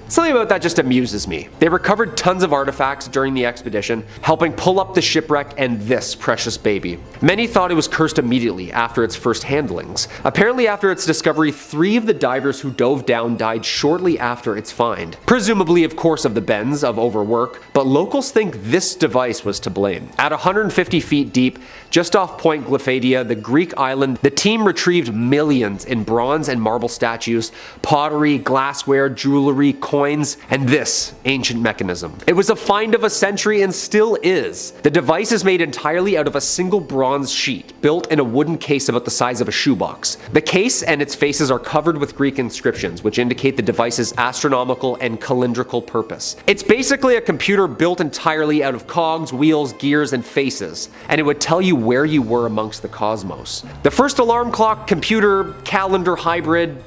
Speaker 3: something about that just amuses me. They recovered tons of artifacts during the expedition, helping pull up the shipwreck and this precious baby. Many thought it was cursed immediately after its first handlings. Apparently after its discovery, 3 of the divers who dove down died shortly after its find. Presumably, of course, of the bends, of overwork, but locals think this device was to blame. At 150 feet deep, just off Point Glyphadia, the Greek island, the team retrieved millions in bronze and marble statues, pottery, glassware, jewelry, coins, and this ancient mechanism. It was a find of a century and still is. The device is made entirely out of a single bronze sheet, built in a wooden case about the size of a shoebox. The case and its faces are covered with Greek inscriptions, which indicate the device's astronomical and calendrical purpose. It's basically a computer built entirely out of cogs, wheels, gears, and faces, and it would tell you where you were amongst the cosmos. The first alarm clock, computer, calendar hybrid.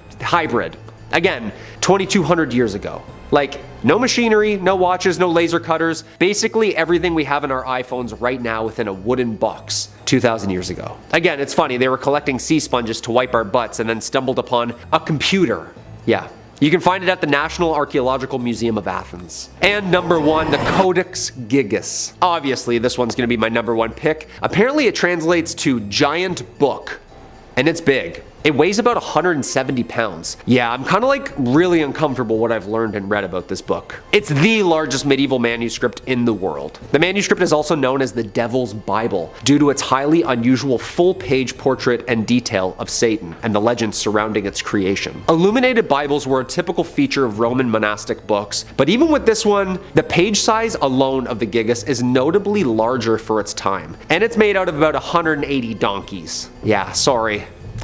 Speaker 3: Again, 2,200 years ago. Like, no machinery, no watches, no laser cutters, basically everything we have in our iPhones right now within a wooden box 2,000 years ago. Again, it's funny, they were collecting sea sponges to wipe our butts and then stumbled upon a computer. Yeah. You can find it at the National Archaeological Museum of Athens. And number 1, the Codex Gigas. Obviously, this one's gonna be my number 1 pick. Apparently it translates to giant book, and it's big. It weighs about 170 pounds. Yeah, I'm kind of like really uncomfortable what I've learned and read about this book. It's the largest medieval manuscript in the world. The manuscript is also known as the Devil's Bible due to its highly unusual full-page portrait and detail of Satan and the legends surrounding its creation. Illuminated Bibles were a typical feature of Roman monastic books, but even with this one, the page size alone of the gigas is notably larger for its time, and it's made out of about 180 donkeys. Yeah, sorry.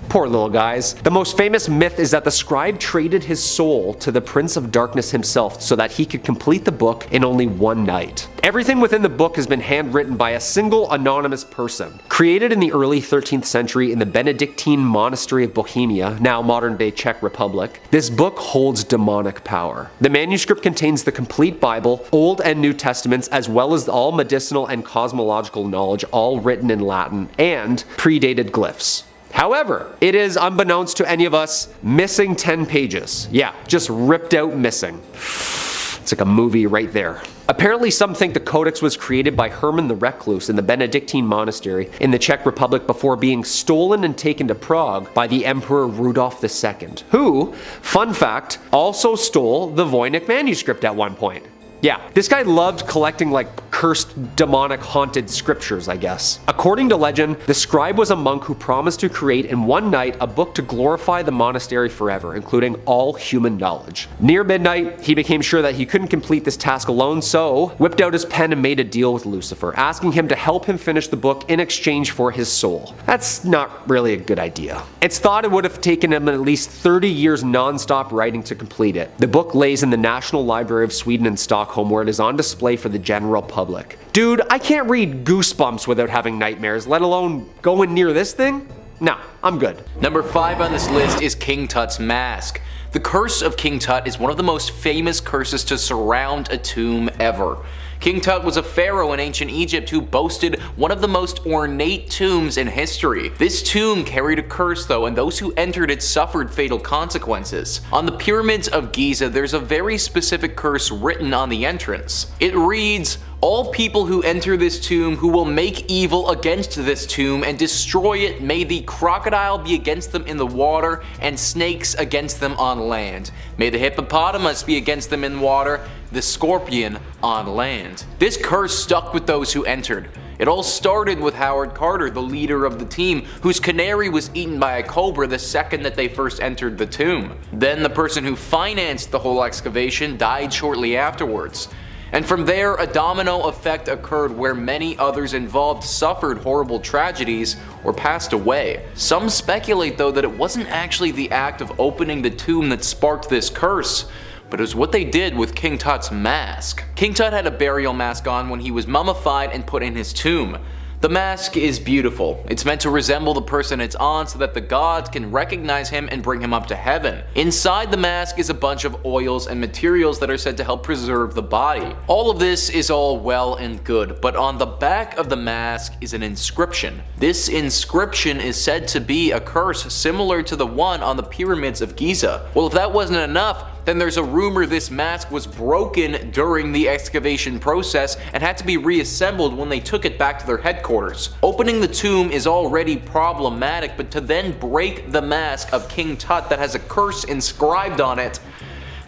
Speaker 3: Poor little guys. The most famous myth is that the scribe traded his soul to the Prince of Darkness himself so that he could complete the book in only one night. Everything within the book has been handwritten by a single anonymous person. Created in the early 13th century in the Benedictine monastery of Bohemia, now modern-day Czech Republic, this book holds demonic power. The manuscript contains the complete Bible, Old and New Testaments, as well as all medicinal and cosmological knowledge, all written in Latin, and predated glyphs. However, it is, unbeknownst to any of us, missing 10 pages. Yeah, just ripped out missing. It's like a movie right there. Apparently some think the codex was created by Herman the Recluse in the Benedictine monastery in the Czech Republic before being stolen and taken to Prague by the Emperor Rudolf II, who, fun fact, also stole the Voynick manuscript at one point. Yeah, this guy loved collecting like cursed, demonic, haunted scriptures, I guess. According to legend, the scribe was a monk who promised to create in one night a book to glorify the monastery forever, including all human knowledge. Near midnight, he became sure that he couldn't complete this task alone, so whipped out his pen and made a deal with Lucifer, asking him to help him finish the book in exchange for his soul. That's not really a good idea. It's thought it would have taken him at least 30 years non-stop writing to complete it. The book lays in the National Library of Sweden in Stockholm, where it is on display for the general public. Dude, I can't read Goosebumps without having nightmares, let alone going near this thing? Nah, I'm good.
Speaker 2: Number 5 on this list is King Tut's mask. The curse of King Tut is one of the most famous curses to surround a tomb ever. King Tut was a pharaoh in ancient Egypt who boasted one of the most ornate tombs in history. This tomb carried a curse though, and those who entered it suffered fatal consequences. On the pyramids of Giza, there's a very specific curse written on the entrance. It reads, "All people who enter this tomb who will make evil against this tomb and destroy it, may the crocodile be against them in the water and snakes against them on land. May the hippopotamus be against them in water, the scorpion on land." This curse stuck with those who entered. It all started with Howard Carter, the leader of the team, whose canary was eaten by a cobra the second that they first entered the tomb. Then the person who financed the whole excavation died shortly afterwards. And from there, a domino effect occurred where many others involved suffered horrible tragedies or passed away. Some speculate though that it wasn't actually the act of opening the tomb that sparked this curse, but it was what they did with King Tut's mask. King Tut had a burial mask on when he was mummified and put in his tomb. The mask is beautiful. It's meant to resemble the person it's on so that the gods can recognize him and bring him up to heaven. Inside the mask is a bunch of oils and materials that are said to help preserve the body. All of this is all well and good, but on the back of the mask is an inscription. This inscription is said to be a curse similar to the one on the pyramids of Giza. Well, if that wasn't enough, then there's a rumor this mask was broken during the excavation process and had to be reassembled when they took it back to their headquarters. Opening the tomb is already problematic, but to then break the mask of King Tut that has a curse inscribed on it,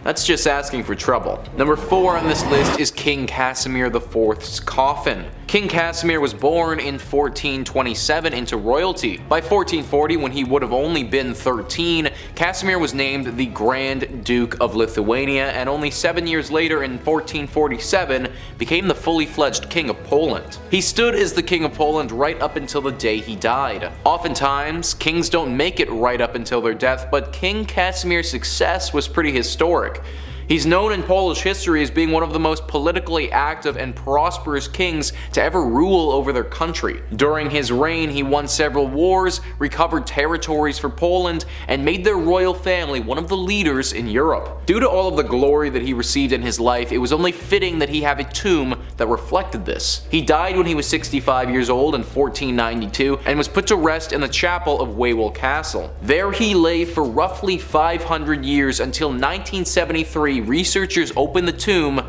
Speaker 2: that's just asking for trouble. Number 4 on this list is King Casimir IV's coffin. King Casimir was born in 1427 into royalty. By 1440, when he would have only been 13, Casimir was named the Grand Duke of Lithuania, and only 7 years later in 1447 became the fully fledged King of Poland. He stood as the King of Poland right up until the day he died. Oftentimes, kings don't make it right up until their death, but King Casimir's success was pretty historic. He's known in Polish history as being one of the most politically active and prosperous kings to ever rule over their country. During his reign, he won several wars, recovered territories for Poland, and made their royal family one of the leaders in Europe. Due to all of the glory that he received in his life, it was only fitting that he have a tomb that reflected this. He died when he was 65 years old in 1492 and was put to rest in the chapel of Wawel Castle. There he lay for roughly 500 years until 1973. Researchers opened the tomb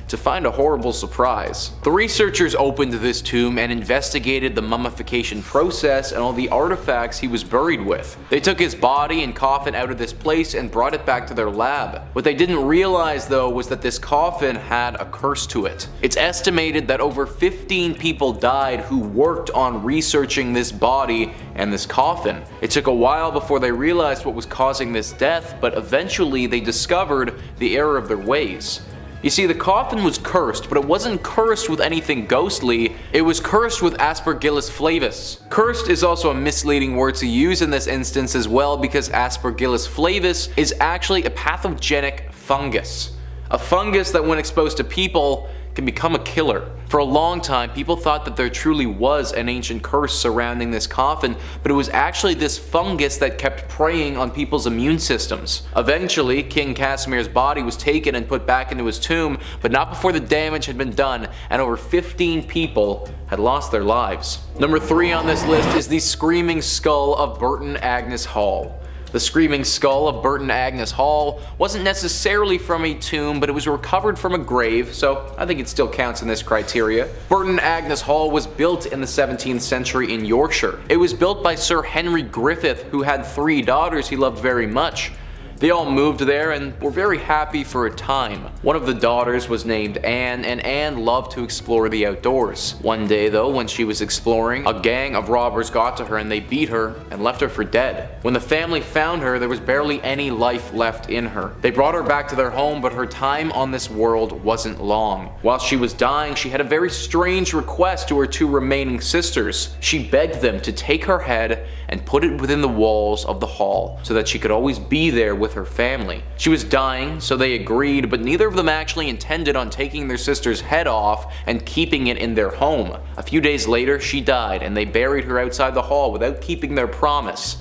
Speaker 2: to find a horrible surprise. The researchers opened this tomb and investigated the mummification process and all the artifacts he was buried with. They took his body and coffin out of this place and brought it back to their lab. What they didn't realize though was that this coffin had a curse to it. It's estimated that over 15 people died who worked on researching this body and this coffin. It took a while before they realized what was causing this death, but eventually they discovered the error of their ways. You see, the coffin was cursed, but it wasn't cursed with anything ghostly, it was cursed with Aspergillus flavus. Cursed is also a misleading word to use in this instance as well, because Aspergillus flavus is actually a pathogenic fungus. A fungus that when exposed to people can become a killer. For a long time, people thought that there truly was an ancient curse surrounding this coffin, but it was actually this fungus that kept preying on people's immune systems. Eventually, King Casimir's body was taken and put back into his tomb, but not before the damage had been done and over 15 people had lost their lives. Number 3 on this list is the Screaming Skull of Burton Agnes Hall. The Screaming Skull of Burton Agnes Hall wasn't necessarily from a tomb, but it was recovered from a grave, so I think it still counts in this criteria. Burton Agnes Hall was built in the 17th century in Yorkshire. It was built by Sir Henry Griffith, who had 3 daughters he loved very much. They all moved there and were very happy for a time. One of the daughters was named Anne, and Anne loved to explore the outdoors. One day though, when she was exploring, a gang of robbers got to her and they beat her and left her for dead. When the family found her, there was barely any life left in her. They brought her back to their home, but her time on this world wasn't long. While she was dying, she had a very strange request to her 2 remaining sisters. She begged them to take her head and put it within the walls of the hall so that she could always be there with her family. She was dying, so they agreed, but neither of them actually intended on taking their sister's head off and keeping it in their home. A few days later, she died and they buried her outside the hall without keeping their promise.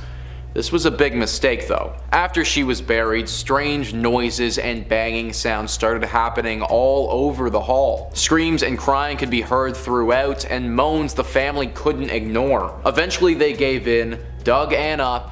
Speaker 2: This was a big mistake though. After she was buried, strange noises and banging sounds started happening all over the hall. Screams and crying could be heard throughout, and moans the family couldn't ignore. Eventually they gave in, dug Anne up,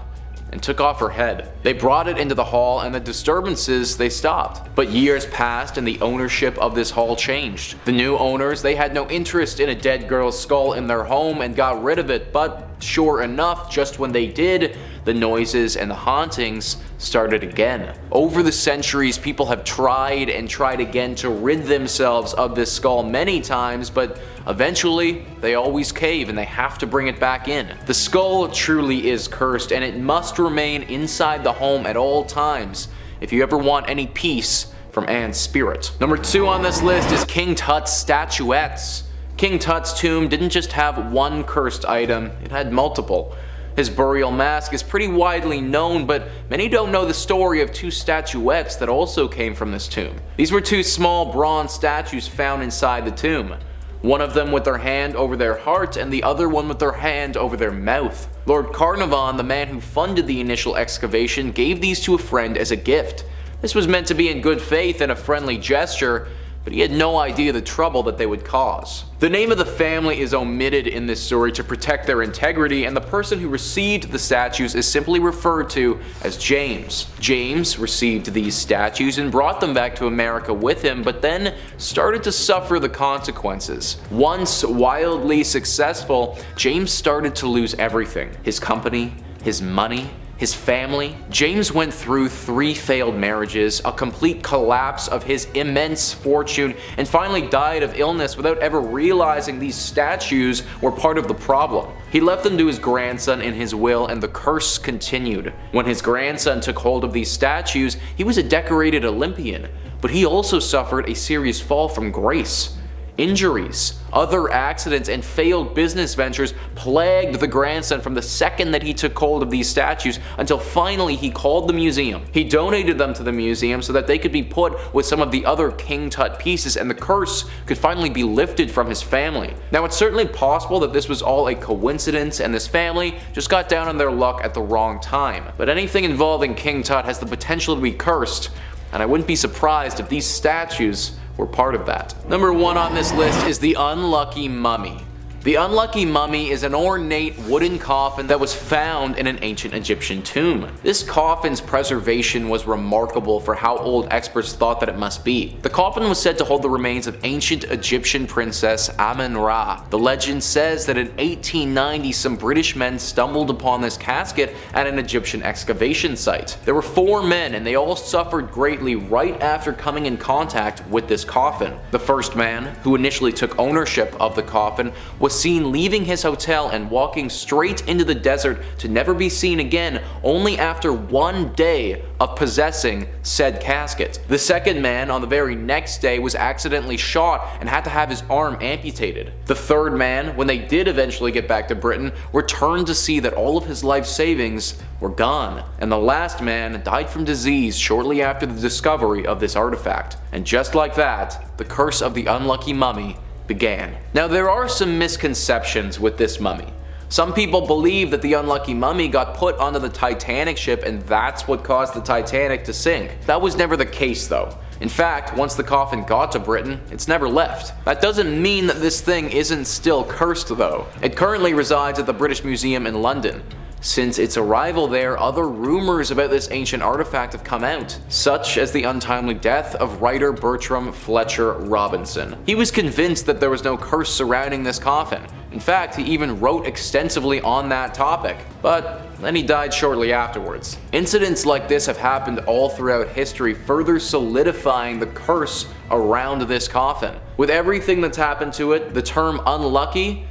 Speaker 2: and took off her head. They brought it into the hall and the disturbances, they stopped. But years passed and the ownership of this hall changed. The new owners, they had no interest in a dead girl's skull in their home and got rid of it, but sure enough, just when they did, the noises and the hauntings started again. Over the centuries, people have tried and tried again to rid themselves of this skull many times, but eventually they always cave and they have to bring it back in. The skull truly is cursed and it must remain inside the home at all times if you ever want any peace from Anne's spirit. Number 2 on this list is King Tut's statuettes. King Tut's tomb didn't just have one cursed item, it had multiple. His burial mask is pretty widely known, but many don't know the story of 2 statuettes that also came from this tomb. These were 2 small bronze statues found inside the tomb. One of them with their hand over their heart and the other one with their hand over their mouth. Lord Carnarvon, the man who funded the initial excavation, gave these to a friend as a gift. This was meant to be in good faith and a friendly gesture, but he had no idea the trouble that they would cause. The name of the family is omitted in this story to protect their integrity, and the person who received the statues is simply referred to as James. James received these statues and brought them back to America with him, but then started to suffer the consequences. Once wildly successful, James started to lose everything. His company, his money, his family. James went through 3 failed marriages, a complete collapse of his immense fortune, and finally died of illness without ever realizing these statues were part of the problem. He left them to his grandson in his will, and the curse continued. When his grandson took hold of these statues, he was a decorated Olympian, but he also suffered a serious fall from grace. Injuries, other accidents, and failed business ventures plagued the grandson from the second that he took hold of these statues until finally he called the museum. He donated them to the museum so that they could be put with some of the other King Tut pieces and the curse could finally be lifted from his family. Now, it's certainly possible that this was all a coincidence and this family just got down on their luck at the wrong time. But anything involving King Tut has the potential to be cursed, and I wouldn't be surprised if these statues were part of that. Number 1 on this list is the unlucky mummy. The unlucky mummy is an ornate wooden coffin that was found in an ancient Egyptian tomb. This coffin's preservation was remarkable for how old experts thought that it must be. The coffin was said to hold the remains of ancient Egyptian princess Amun-Ra. The legend says that in 1890 some British men stumbled upon this casket at an Egyptian excavation site. There were 4 men and they all suffered greatly right after coming in contact with this coffin. The first man, who initially took ownership of the coffin, was seen leaving his hotel and walking straight into the desert to never be seen again only after 1 day of possessing said casket. The second man on the very next day was accidentally shot and had to have his arm amputated. The third man, when they did eventually get back to Britain, returned to see that all of his life savings were gone. And the last man died from disease shortly after the discovery of this artifact. And just like that, the curse of the unlucky mummy began. Now there are some misconceptions with this mummy. Some people believe that the unlucky mummy got put onto the Titanic ship and that's what caused the Titanic to sink. That was never the case though. In fact, once the coffin got to Britain, it's never left. That doesn't mean that this thing isn't still cursed though. It currently resides at the British Museum in London. Since its arrival there, other rumors about this ancient artifact have come out, such as the untimely death of writer Bertram Fletcher Robinson. He was convinced that there was no curse surrounding this coffin. In fact, he even wrote extensively on that topic, but then he died shortly afterwards. Incidents like this have happened all throughout history, further solidifying the curse around this coffin. With everything that's happened to it, the term unlucky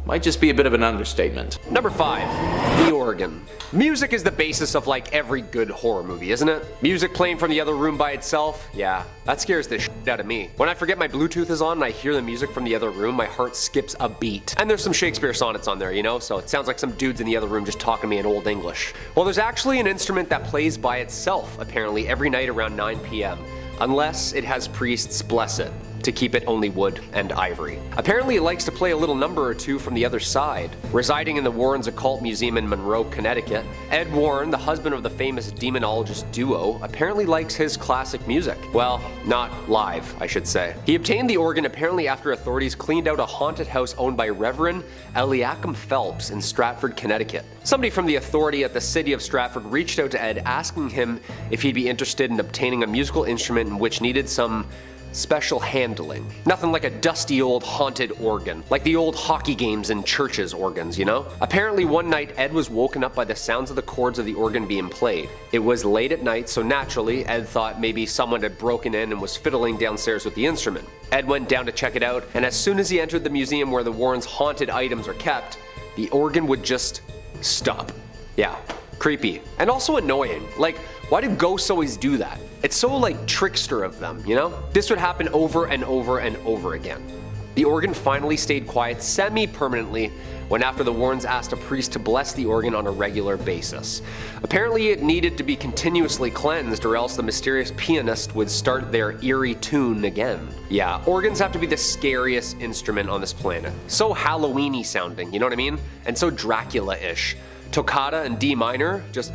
Speaker 2: might just be a bit of an understatement.
Speaker 3: Number 5. The organ. Music is the basis of like every good horror movie, isn't it? Music playing from the other room by itself? Yeah, that scares the shit out of me. When I forget my Bluetooth is on and I hear the music from the other room, my heart skips a beat. And there's some Shakespeare sonnets on there, you know, so it sounds like some dudes in the other room just talking to me in Old English. Well, there's actually an instrument that plays by itself, apparently, every night around 9 p.m. Unless it has priests bless it to keep it only wood and ivory. Apparently it likes to play a little number or two from the other side. Residing in the Warrens Occult Museum in Monroe, Connecticut, Ed Warren, the husband of the famous demonologist duo, apparently likes his classic music. Well, not live, I should say. He obtained the organ apparently after authorities cleaned out a haunted house owned by Reverend Eliakim Phelps in Stratford, Connecticut. Somebody from the authority at the city of Stratford reached out to Ed asking him if he'd be interested in obtaining a musical instrument in which needed some special handling. Nothing like a dusty old haunted organ, like the old hockey games and churches organs, you know? Apparently one night Ed was woken up by the sounds of the chords of the organ being played. It was late at night, so naturally Ed thought maybe someone had broken in and was fiddling downstairs with the instrument. Ed went down to check it out, and as soon as he entered the museum where the Warrens' haunted items are kept, the organ would just stop. Yeah, creepy. And also annoying. Like, why do ghosts always do that? It's so like trickster of them, you know? This would happen over and over and over again. The organ finally stayed quiet semi-permanently when after the Warrens asked a priest to bless the organ on a regular basis. Apparently it needed to be continuously cleansed or else the mysterious pianist would start their eerie tune again. Yeah, organs have to be the scariest instrument on this planet. So Halloween-y sounding, you know what I mean? And so Dracula-ish. Toccata in D minor, just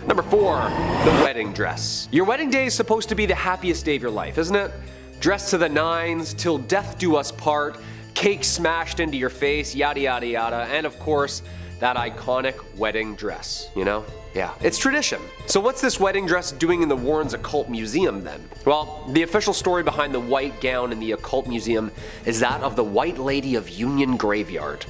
Speaker 3: Number 4, the wedding dress. Your wedding day is supposed to be the happiest day of your life, isn't it? Dressed to the nines, till death do us part, cake smashed into your face, yada yada yada, and of course, that iconic wedding dress, you know? Yeah, it's tradition. So what's this wedding dress doing in the Warrens Occult Museum then? Well, the official story behind the white gown in the Occult Museum is that of the White Lady of Union Graveyard.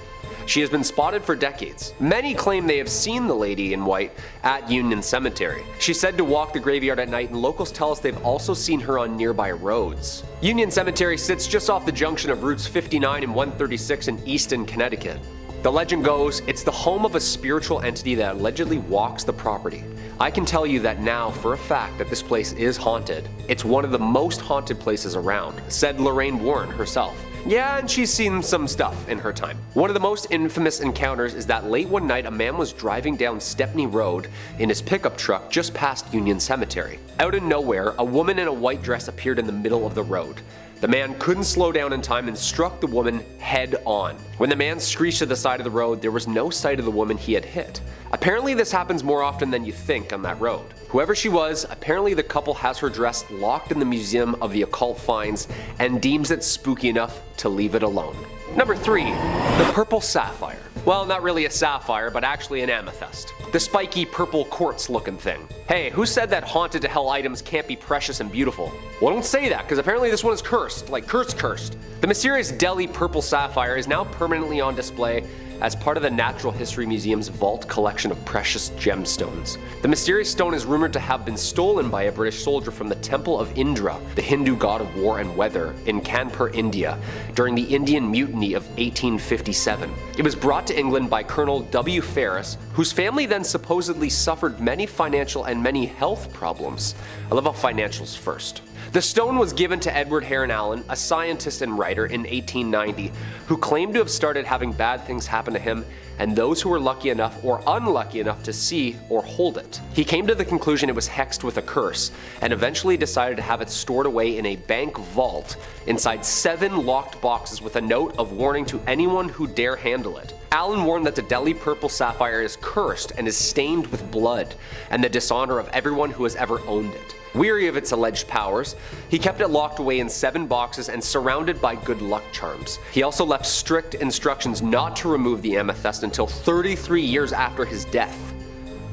Speaker 3: She has been spotted for decades. Many claim they have seen the lady in white at Union Cemetery. She's said to walk the graveyard at night, and locals tell us they've also seen her on nearby roads. Union Cemetery sits just off the junction of routes 59 and 136 in Easton, Connecticut. The legend goes, it's the home of a spiritual entity that allegedly walks the property. I can tell you that now for a fact that this place is haunted. It's one of the most haunted places around, said Lorraine Warren herself. Yeah, and she's seen some stuff in her time. One of the most infamous encounters is that late one night a man was driving down Stepney Road in his pickup truck just past Union Cemetery. Out of nowhere, a woman in a white dress appeared in the middle of the road. The man couldn't slow down in time and struck the woman head on. When the man screeched to the side of the road, there was no sight of the woman he had hit. Apparently this happens more often than you think on that road. Whoever she was, apparently the couple has her dress locked in the Museum of the Occult Finds and deems it spooky enough to leave it alone. Number 3. The Purple Sapphire. Well, not really a sapphire, but actually an amethyst. The spiky purple quartz looking thing. Hey, who said that haunted to hell items can't be precious and beautiful? Well, don't say that, because apparently this one is cursed, like cursed. The mysterious Delhi Purple Sapphire is now permanently on display as part of the Natural History Museum's vault collection of precious gemstones. The mysterious stone is rumored to have been stolen by a British soldier from the Temple of Indra, the Hindu god of war and weather, in Kanpur, India, during the Indian Mutiny of 1857. It was brought to England by Colonel W. Ferris, whose family then supposedly suffered many financial and many health problems. I love how financials first. The stone was given to Edward Heron Allen, a scientist and writer, in 1890, who claimed to have started having bad things happen to him and those who were lucky enough or unlucky enough to see or hold it. He came to the conclusion it was hexed with a curse, and eventually decided to have it stored away in a bank vault inside 7 locked boxes with a note of warning to anyone who dare handle it. Allen warned that the Delhi Purple Sapphire is cursed and is stained with blood and the dishonor of everyone who has ever owned it. Weary of its alleged powers, he kept it locked away in 7 boxes and surrounded by good luck charms. He also left strict instructions not to remove the amethyst until 33 years after his death.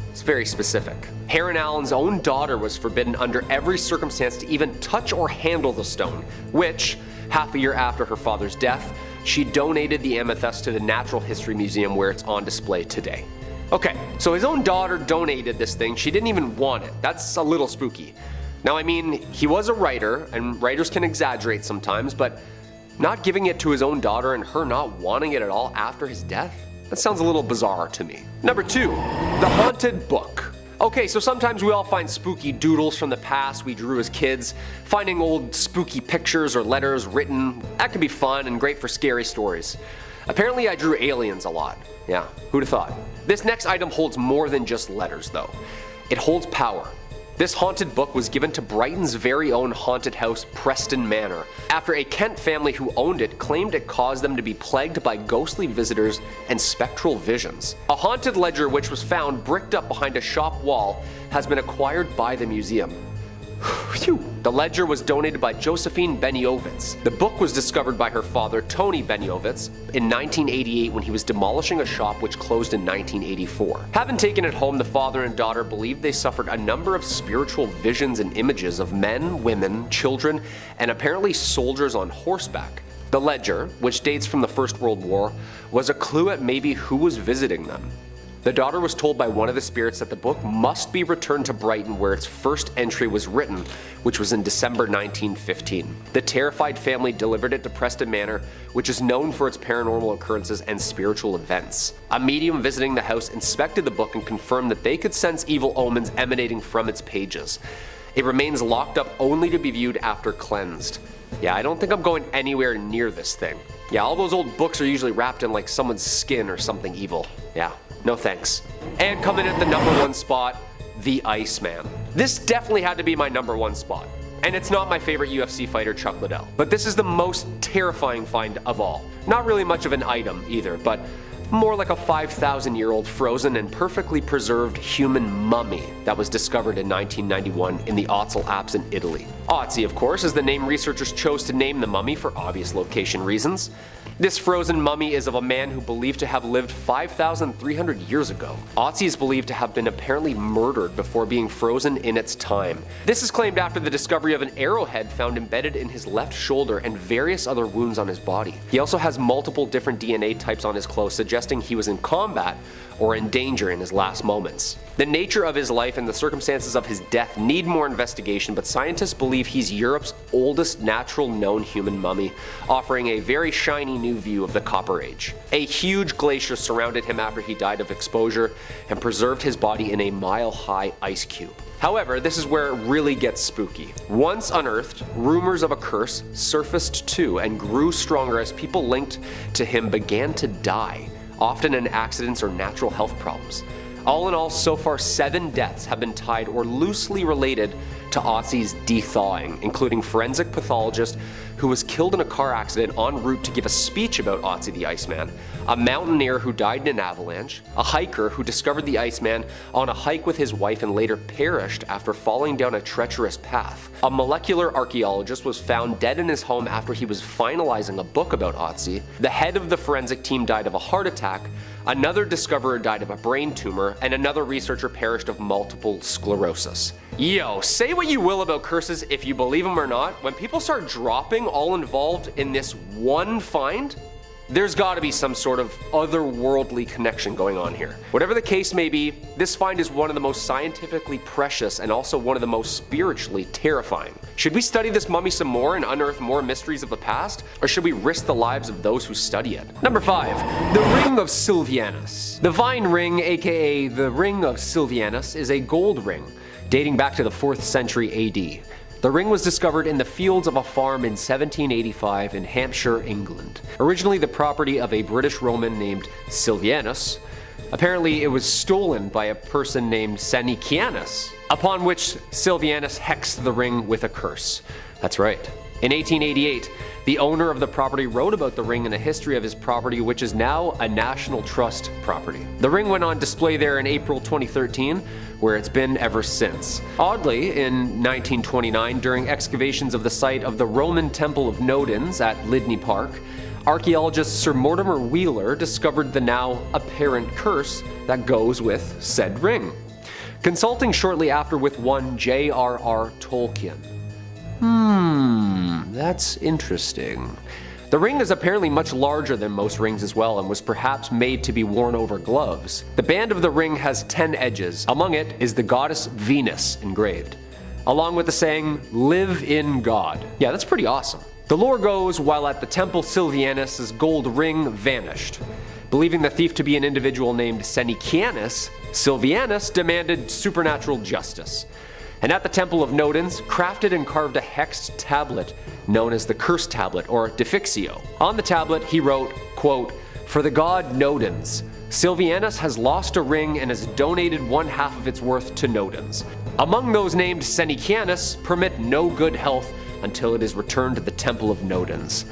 Speaker 3: It's very specific. Heron Allen's own daughter was forbidden under every circumstance to even touch or handle the stone, which, half a year after her father's death, she donated the amethyst to the Natural History Museum where it's on display today. Okay, so his own daughter donated this thing. She didn't even want it. That's a little spooky. Now, I mean, he was a writer, and writers can exaggerate sometimes, but not giving it to his own daughter and her not wanting it at all after his death? That sounds a little bizarre to me. Number 2, the haunted book. Okay, so sometimes we all find spooky doodles from the past we drew as kids. Finding old spooky pictures or letters written, that can be fun and great for scary stories. Apparently I drew aliens a lot. Yeah, who'd have thought? This next item holds more than just letters though. It holds power. This haunted book was given to Brighton's very own haunted house, Preston Manor, after a Kent family who owned it claimed it caused them to be plagued by ghostly visitors and spectral visions. A haunted ledger which was found bricked up behind a shop wall has been acquired by the museum. Phew. The ledger was donated by Josephine Beniovitz. The book was discovered by her father, Tony Beniovitz, in 1988 when he was demolishing a shop which closed in 1984. Having taken it home, the father and daughter believed they suffered a number of spiritual visions and images of men, women, children, and apparently soldiers on horseback. The ledger, which dates from the First World War, was a clue at maybe who was visiting them. The daughter was told by one of the spirits that the book must be returned to Brighton where its first entry was written, which was in December 1915. The terrified family delivered it to Preston Manor, which is known for its paranormal occurrences and spiritual events. A medium visiting the house inspected the book and confirmed that they could sense evil omens emanating from its pages. It remains locked up only to be viewed after cleansed. Yeah, I don't think I'm going anywhere near this thing. Yeah, all those old books are usually wrapped in like someone's skin or something evil. Yeah. No thanks. And coming at the number 1 spot, the Iceman. This definitely had to be my number 1 spot. And it's not my favorite UFC fighter, Chuck Liddell. But this is the most terrifying find of all. Not really much of an item either, but more like a 5,000-year-old frozen and perfectly preserved human mummy that was discovered in 1991 in the Otzel Alps in Italy. Otzi, of course, is the name researchers chose to name the mummy for obvious location reasons. This frozen mummy is of a man who believed to have lived 5,300 years ago. Otzi is believed to have been apparently murdered before being frozen in its time. This is claimed after the discovery of an arrowhead found embedded in his left shoulder and various other wounds on his body. He also has multiple different DNA types on his clothes, suggesting he was in combat or in danger in his last moments. The nature of his life and the circumstances of his death need more investigation, but scientists believe he's Europe's oldest natural known human mummy, offering a very shiny new view of the Copper Age. A huge glacier surrounded him after he died of exposure and preserved his body in a mile-high ice cube. However, this is where it really gets spooky. Once unearthed, rumors of a curse surfaced too and grew stronger as people linked to him began to die, often in accidents or natural health problems. All in all, so far 7 deaths have been tied or loosely related to Otzi's de-thawing, including forensic pathologist who was killed in a car accident en route to give a speech about Otzi the Iceman, a mountaineer who died in an avalanche, a hiker who discovered the Iceman on a hike with his wife and later perished after falling down a treacherous path. A molecular archaeologist was found dead in his home after he was finalizing a book about Otzi. The head of the forensic team died of a heart attack, another discoverer died of a brain tumor, and another researcher perished of multiple sclerosis. Yo, say what you will about curses if you believe them or not, when people start dropping all involved in this one find, there's gotta be some sort of otherworldly connection going on here. Whatever the case may be, this find is one of the most scientifically precious and also one of the most spiritually terrifying. Should we study this mummy some more and unearth more mysteries of the past, or should we risk the lives of those who study it? Number 5. The Ring of Silvianus. The Vine Ring, aka the Ring of Silvianus, is a gold ring dating back to the 4th century AD. The ring was discovered in the fields of a farm in 1785 in Hampshire, England. Originally the property of a British Roman named Silvianus, apparently it was stolen by a person named Sanicianus, upon which Silvianus hexed the ring with a curse. That's right. In 1888, the owner of the property wrote about the ring in a history of his property, which is now a National Trust property. The ring went on display there in April 2013, where it's been ever since. Oddly, in 1929, during excavations of the site of the Roman Temple of Nodens at Lydney Park, archaeologist Sir Mortimer Wheeler discovered the now apparent curse that goes with said ring. Consulting shortly after with one J.R.R. Tolkien. That's interesting. The ring is apparently much larger than most rings as well and was perhaps made to be worn over gloves. The band of the ring has 10 edges. Among it is the goddess Venus engraved, along with the saying, "Live in God." Yeah, that's pretty awesome. The lore goes, while at the temple Silvianus' gold ring vanished. Believing the thief to be an individual named Sanicianus, Silvianus demanded supernatural justice. And at the Temple of Nodens, crafted and carved a hexed tablet known as the Curse Tablet, or Defixio. On the tablet, he wrote, quote, "For the god Nodens, Silvianus has lost a ring and has donated 1/2 of its worth to Nodens. Among those named Sanicianus, permit no good health until it is returned to the Temple of Nodens."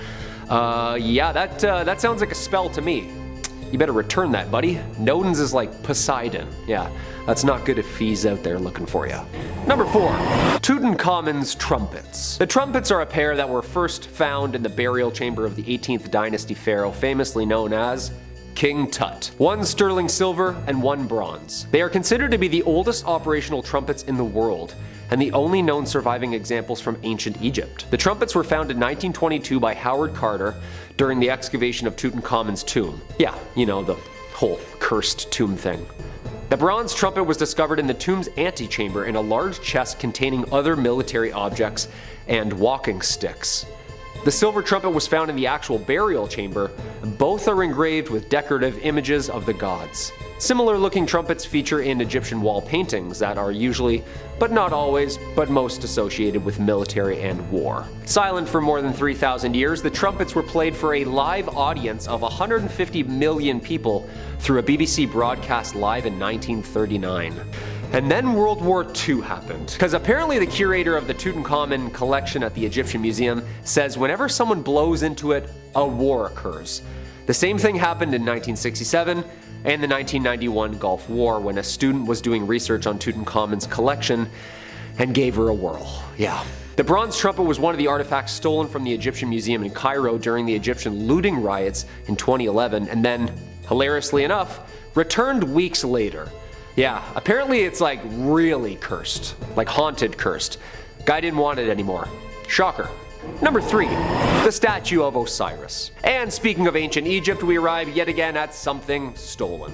Speaker 3: Yeah, that sounds like a spell to me. You better return that, buddy. Nodens is like Poseidon. Yeah, that's not good if he's out there looking for you. Number 4. Tutankhamun's trumpets. The trumpets are a pair that were first found in the burial chamber of the 18th dynasty pharaoh, famously known as King Tut. One sterling silver and one bronze. They are considered to be the oldest operational trumpets in the world, and the only known surviving examples from ancient Egypt. The trumpets were found in 1922 by Howard Carter during the excavation of Tutankhamun's tomb. Yeah, you know, the whole cursed tomb thing. The bronze trumpet was discovered in the tomb's antechamber in a large chest containing other military objects and walking sticks. The silver trumpet was found in the actual burial chamber. Both are engraved with decorative images of the gods. Similar looking trumpets feature in Egyptian wall paintings that are usually, but not always, but most associated with military and war. Silent for more than 3,000 years, the trumpets were played for a live audience of 150 million people through a BBC broadcast live in 1939. And then World War II happened, because apparently the curator of the Tutankhamun collection at the Egyptian Museum says whenever someone blows into it, a war occurs. The same thing happened in 1967 and the 1991 Gulf War when a student was doing research on Tutankhamun's collection and gave her a whirl. Yeah. The bronze trumpet was one of the artifacts stolen from the Egyptian Museum in Cairo during the Egyptian looting riots in 2011 and then, hilariously enough, returned weeks later. Yeah, apparently it's like really cursed, like haunted cursed. Guy didn't want it anymore. Shocker. Number 3, the statue of Osiris. And speaking of ancient Egypt, we arrive yet again at something stolen.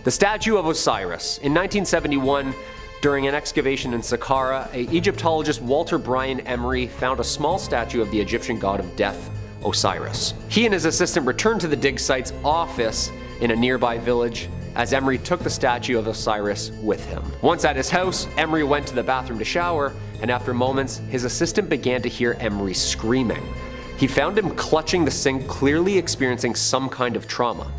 Speaker 3: The statue of Osiris. In 1971, during an excavation in Saqqara, Egyptologist Walter Bryan Emery found a small statue of the Egyptian god of death, Osiris. He and his assistant returned to the dig site's office in a nearby village as Emery took the statue of Osiris with him. Once at his house, Emery went to the bathroom to shower, and after moments, his assistant began to hear Emery screaming. He found him clutching the sink, clearly experiencing some kind of trauma.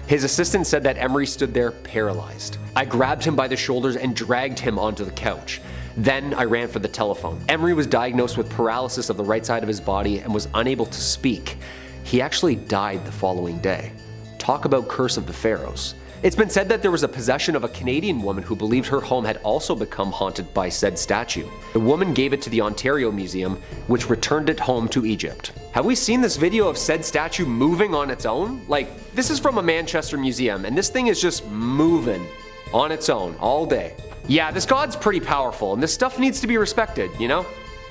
Speaker 3: His assistant said that Emery stood there paralyzed. I grabbed him by the shoulders and dragged him onto the couch. Then I ran for the telephone. Emery was diagnosed with paralysis of the right side of his body and was unable to speak. He actually died the following day. Talk about curse of the pharaohs. It's been said that there was a possession of a Canadian woman who believed her home had also become haunted by said statue. The woman gave it to the Ontario Museum, which returned it home to Egypt. Have we seen this video of said statue moving on its own? Like, this is from a Manchester museum, and this thing is just moving on its own all day. Yeah, this god's pretty powerful, and this stuff needs to be respected, you know?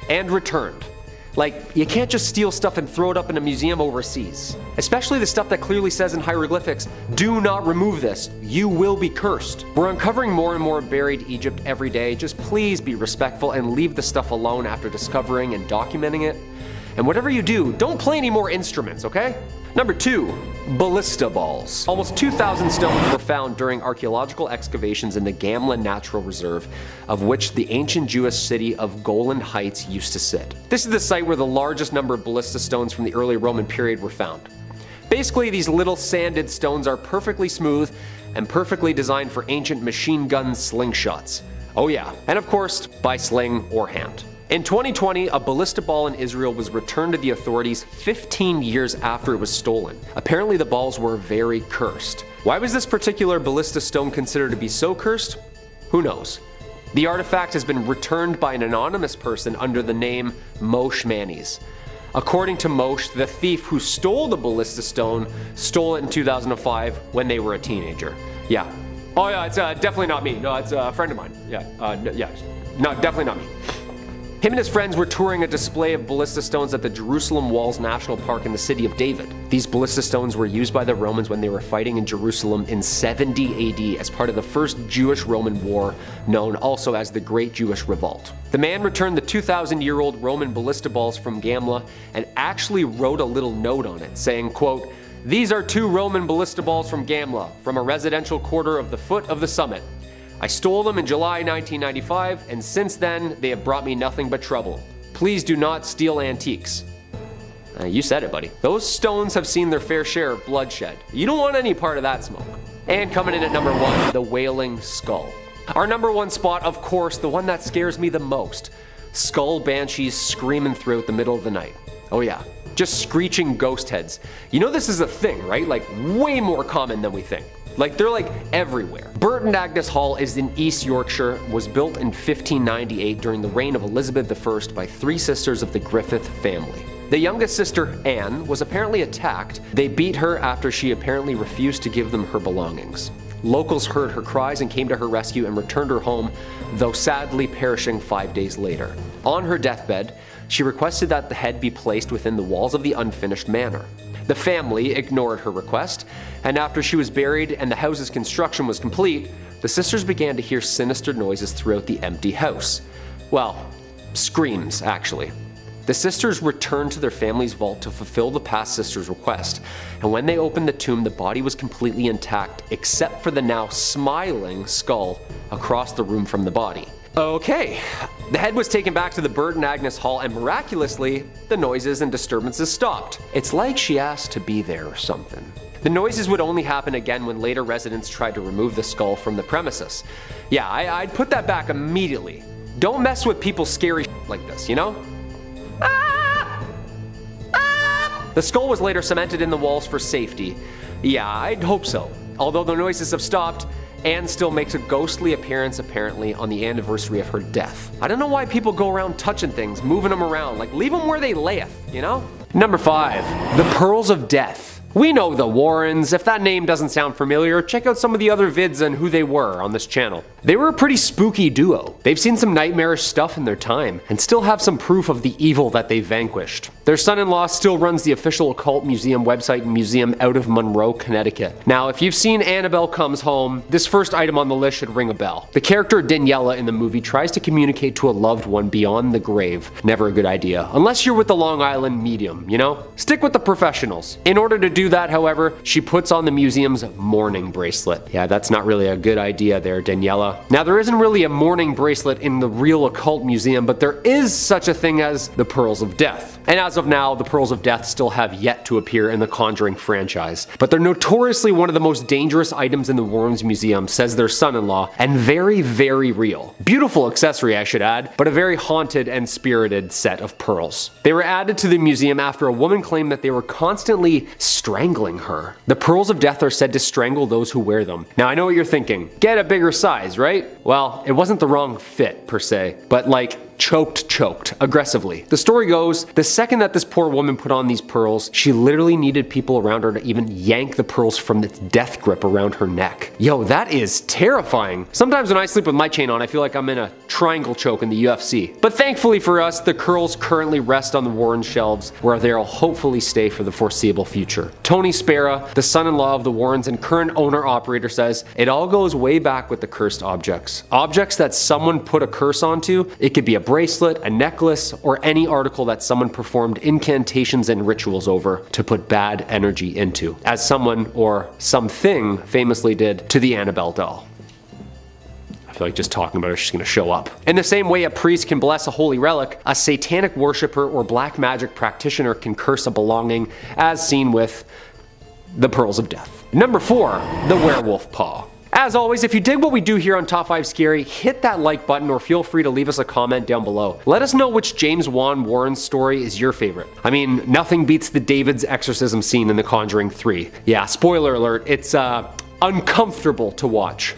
Speaker 3: And returned. Like, you can't just steal stuff and throw it up in a museum overseas. Especially the stuff that clearly says in hieroglyphics, do not remove this, you will be cursed. We're uncovering more and more buried Egypt every day. Just please be respectful and leave the stuff alone after discovering and documenting it. And whatever you do, don't play any more instruments, okay? Number 2, ballista balls. Almost 2,000 stones were found during archaeological excavations in the Gamla Natural Reserve, of which the ancient Jewish city of Golan Heights used to sit. This is the site where the largest number of ballista stones from the early Roman period were found. Basically, these little sanded stones are perfectly smooth and perfectly designed for ancient machine gun slingshots. Oh yeah, and of course, by sling or hand. In 2020, a ballista ball in Israel was returned to the authorities 15 years after it was stolen. Apparently the balls were very cursed. Why was this particular ballista stone considered to be so cursed? Who knows? The artifact has been returned by an anonymous person under the name Moshe Manis. According to Moshe, the thief who stole the ballista stone stole it in 2005 when they were a teenager. Yeah. Oh yeah, it's definitely not me. No, it's a friend of mine. Yeah, no, definitely not me. Him and his friends were touring a display of ballista stones at the Jerusalem Walls National Park in the city of David. These ballista stones were used by the Romans when they were fighting in Jerusalem in 70 AD as part of the First Jewish-Roman War, known also as the Great Jewish Revolt. The man returned the 2,000-year-old Roman ballista balls from Gamla and actually wrote a little note on it saying, quote, "These are 2 Roman ballista balls from Gamla, from a residential quarter of the foot of the summit. I stole them in July 1995, and since then, they have brought me nothing but trouble. Please do not steal antiques." You said it, buddy. Those stones have seen their fair share of bloodshed. You don't want any part of that smoke. And coming in at number 1, the Wailing Skull. Our number 1 spot, of course, the one that scares me the most. Skull banshees screaming throughout the middle of the night. Oh yeah, just screeching ghost heads. You know this is a thing, right? Like, way more common than we think. Like, they're like everywhere. Burton Agnes Hall is in East Yorkshire, was built in 1598 during the reign of Elizabeth I by 3 sisters of the Griffith family. The youngest sister, Anne, was apparently attacked. They beat her after she apparently refused to give them her belongings. Locals heard her cries and came to her rescue and returned her home, though sadly perishing 5 days later. On her deathbed, she requested that the head be placed within the walls of the unfinished manor. The family ignored her request, and after she was buried and the house's construction was complete, the sisters began to hear sinister noises throughout the empty house. Well, screams, actually. The sisters returned to their family's vault to fulfill the past sister's request, and when they opened the tomb, the body was completely intact except for the now smiling skull across the room from the body. Okay, the head was taken back to the Burton Agnes Hall, and miraculously, the noises and disturbances stopped. It's like she asked to be there or something. The noises would only happen again when later residents tried to remove the skull from the premises. Yeah, I'd put that back immediately. Don't mess with people's scary like this, you know? The skull was later cemented in the walls for safety. Yeah, I'd hope so. Although the noises have stopped, Anne still makes a ghostly appearance apparently on the anniversary of her death. I don't know why people go around touching things, moving them around, like leave them where they layeth, you know? Number 5, the Pearls of Death. We know the Warrens. If that name doesn't sound familiar, check out some of the other vids on who they were on this channel. They were a pretty spooky duo. They've seen some nightmarish stuff in their time, and still have some proof of the evil that they vanquished. Their son-in-law still runs the official occult museum website and museum out of Monroe, Connecticut. Now, if you've seen Annabelle Comes Home, this first item on the list should ring a bell. The character Daniela in the movie tries to communicate to a loved one beyond the grave. Never a good idea, unless you're with the Long Island medium, you know? Stick with the professionals. In order to do that, however, she puts on the museum's mourning bracelet. Yeah, that's not really a good idea there, Daniela. Now, there isn't really a mourning bracelet in the real occult museum, but there is such a thing as the Pearls of Death. And as of now, the Pearls of Death still have yet to appear in the Conjuring franchise. But they're notoriously one of the most dangerous items in the Warrens Museum, says their son-in-law, and very, very real. Beautiful accessory, I should add, but a very haunted and spirited set of pearls. They were added to the museum after a woman claimed that they were constantly strangling her. The Pearls of Death are said to strangle those who wear them. Now I know what you're thinking, get a bigger size, right? Well, it wasn't the wrong fit per se, but like choked aggressively. The story goes, the second that this poor woman put on these pearls, she literally needed people around her to even yank the pearls from its death grip around her neck. Yo, that is terrifying. Sometimes when I sleep with my chain on, I feel like I'm in a triangle choke in the UFC. But thankfully for us, the curls currently rest on the Warren shelves, where they'll hopefully stay for the foreseeable future. Tony Spera, the son-in-law of the Warrens and current owner-operator, says, it all goes way back with the cursed objects. Objects that someone put a curse onto, it could be a bracelet, a necklace, or any article that someone performed incantations and rituals over to put bad energy into, as someone or something famously did to the Annabelle doll. I feel like just talking about it, she's gonna show up. In the same way a priest can bless a holy relic, a satanic worshiper or black magic practitioner can curse a belonging, as seen with the Pearls of Death. Number 4, the werewolf paw. As always, if you dig what we do here on Top 5 Scary, hit that like button or feel free to leave us a comment down below. Let us know which James Wan Warren story is your favorite. I mean, nothing beats the David's exorcism scene in The Conjuring 3. Yeah, spoiler alert, it's uncomfortable to watch.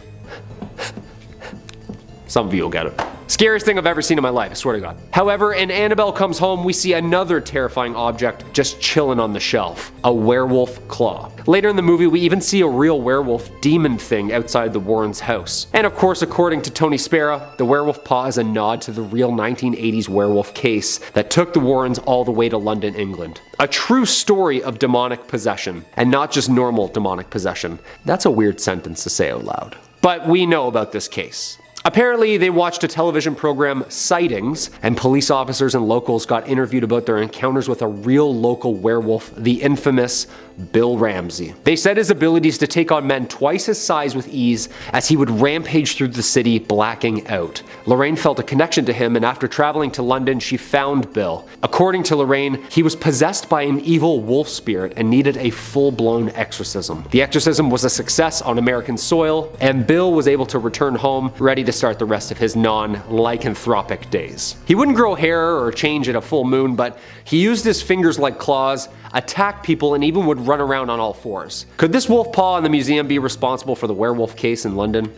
Speaker 3: Some of you will get it. Scariest thing I've ever seen in my life, I swear to God. However, in Annabelle Comes Home, we see another terrifying object just chilling on the shelf, a werewolf claw. Later in the movie, we even see a real werewolf demon thing outside the Warrens' house. And of course, according to Tony Spera, the werewolf paw is a nod to the real 1980s werewolf case that took the Warrens all the way to London, England. A true story of demonic possession, and not just normal demonic possession. That's a weird sentence to say out loud. But we know about this case. Apparently, they watched a television program, Sightings, and police officers and locals got interviewed about their encounters with a real local werewolf, the infamous Bill Ramsey. They said his abilities to take on men twice his size with ease as he would rampage through the city, blacking out. Lorraine felt a connection to him, and after traveling to London, she found Bill. According to Lorraine, he was possessed by an evil wolf spirit and needed a full-blown exorcism. The exorcism was a success on American soil, and Bill was able to return home, ready to start the rest of his non-lycanthropic days. He wouldn't grow hair or change at a full moon, but he used his fingers like claws, attacked people, and even would run around on all fours. Could this wolf paw in the museum be responsible for the werewolf case in London?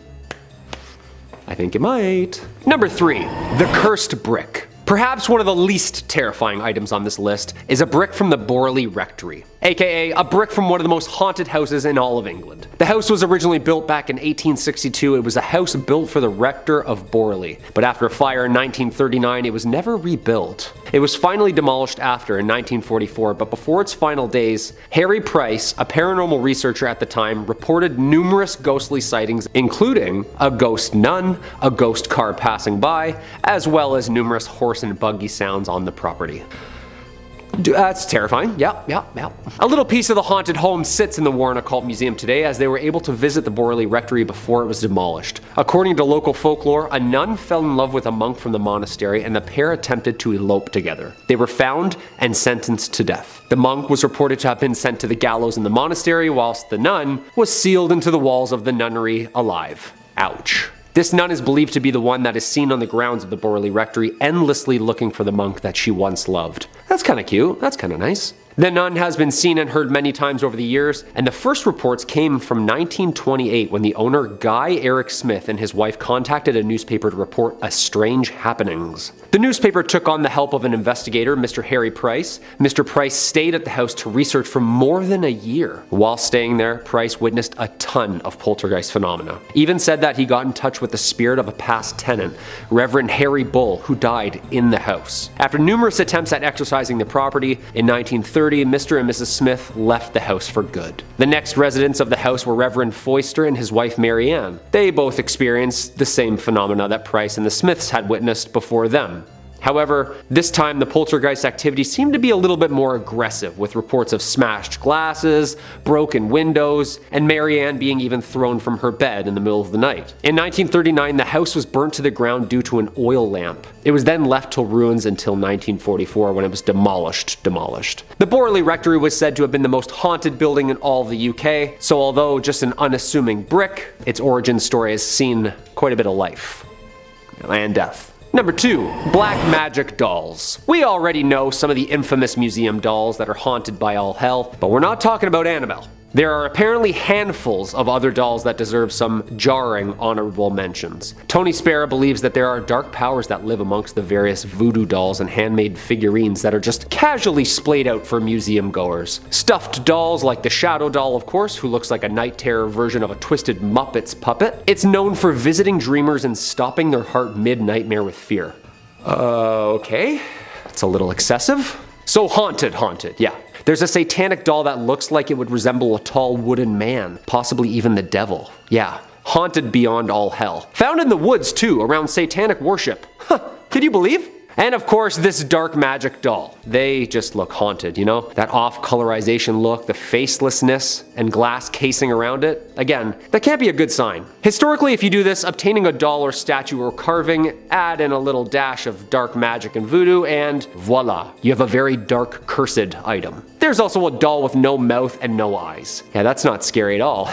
Speaker 3: I think it might. Number 3, the cursed brick. Perhaps one of the least terrifying items on this list is a brick from the Borley Rectory, aka a brick from one of the most haunted houses in all of England. The house was originally built back in 1862. It was a house built for the rector of Borley, but after a fire in 1939, it was never rebuilt. It was finally demolished after in 1944, but before its final days, Harry Price, a paranormal researcher at the time, reported numerous ghostly sightings, including a ghost nun, a ghost car passing by, as well as numerous horse and buggy sounds on the property. That's terrifying. Yep. A little piece of the haunted home sits in the Warren Occult Museum today, as they were able to visit the Borley Rectory before it was demolished. According to local folklore, a nun fell in love with a monk from the monastery, and the pair attempted to elope together. They were found and sentenced to death. The monk was reported to have been sent to the gallows in the monastery, whilst the nun was sealed into the walls of the nunnery alive. Ouch. This nun is believed to be the one that is seen on the grounds of the Borley Rectory, endlessly looking for the monk that she once loved. That's kind of cute. That's kind of nice. The nun has been seen and heard many times over the years, and the first reports came from 1928 when the owner Guy Eric Smith and his wife contacted a newspaper to report a strange happenings. The newspaper took on the help of an investigator, Mr. Harry Price. Mr. Price stayed at the house to research for more than a year. While staying there, Price witnessed a ton of poltergeist phenomena. Even said that he got in touch with the spirit of a past tenant, Reverend Harry Bull, who died in the house. After numerous attempts at exorcising the property, in 1930, Mr. and Mrs. Smith left the house for good. The next residents of the house were Reverend Foister and his wife Mary Ann. They both experienced the same phenomena that Price and the Smiths had witnessed before them. However, this time the poltergeist activity seemed to be a little bit more aggressive, with reports of smashed glasses, broken windows, and Marianne being even thrown from her bed in the middle of the night. In 1939, the house was burnt to the ground due to an oil lamp. It was then left to ruins until 1944 when it was demolished. The Borley Rectory was said to have been the most haunted building in all of the UK, so although just an unassuming brick, its origin story has seen quite a bit of life and death. Number 2, black magic dolls. We already know some of the infamous museum dolls that are haunted by all hell, but we're not talking about Annabelle. There are apparently handfuls of other dolls that deserve some jarring honorable mentions. Tony Spera believes that there are dark powers that live amongst the various voodoo dolls and handmade figurines that are just casually splayed out for museum goers. Stuffed dolls like the Shadow Doll, of course, who looks like a night terror version of a twisted Muppets puppet. It's known for visiting dreamers and stopping their heart mid-nightmare with fear. Okay, that's a little excessive. So haunted, yeah. There's a satanic doll that looks like it would resemble a tall wooden man, possibly even the devil. Yeah, haunted beyond all hell. Found in the woods too, around satanic worship. Huh, could you believe? And of course, this dark magic doll. They just look haunted, you know? That off-colorization look, the facelessness, and glass casing around it. Again, that can't be a good sign. Historically, if you do this, obtaining a doll or statue or carving, add in a little dash of dark magic and voodoo, and voila, you have a very dark, cursed item. There's also a doll with no mouth and no eyes. Yeah, that's not scary at all.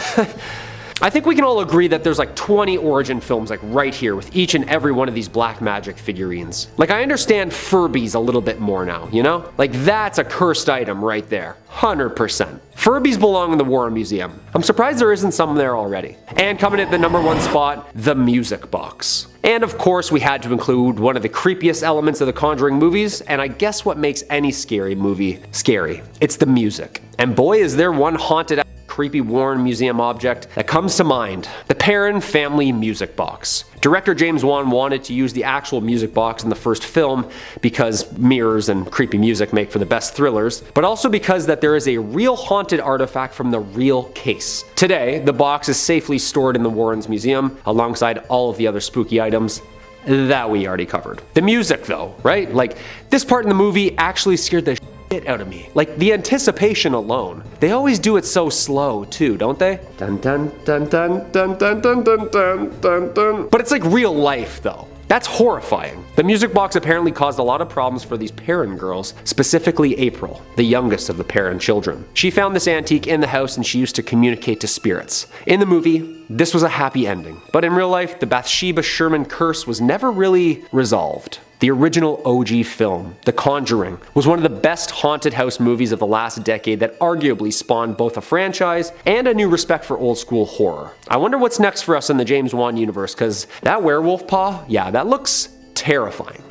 Speaker 3: I think we can all agree that there's like 20 origin films like right here with each and every one of these black magic figurines. Like I understand Furbies a little bit more now, you know? Like that's a cursed item right there, 100%. Furbies belong in the Warren Museum. I'm surprised there isn't some there already. And coming at the number 1 spot, the music box. And of course we had to include one of the creepiest elements of the Conjuring movies, and I guess what makes any scary movie scary. It's the music. And boy is there one haunted creepy Warren Museum object that comes to mind: the Perron family music box. Director James Wan wanted to use the actual music box in the first film because mirrors and creepy music make for the best thrillers, but also because that there is a real haunted artifact from the real case. Today, the box is safely stored in the Warrens Museum alongside all of the other spooky items that we already covered. The music though, right? Like this part in the movie actually scared the shit out of me. Like the anticipation alone. They always do it so slow too, don't they? Dun dun dun dun dun dun dun dun dun dun dun. But it's like real life though. That's horrifying. The music box apparently caused a lot of problems for these Perron girls, specifically April, the youngest of the Perron children. She found this antique in the house and she used to communicate to spirits. In the movie, this was a happy ending, but in real life, the Bathsheba Sherman curse was never really resolved. The original OG film, The Conjuring, was one of the best haunted house movies of the last decade that arguably spawned both a franchise and a new respect for old school horror. I wonder what's next for us in the James Wan universe, cause that werewolf paw, yeah, that looks terrifying.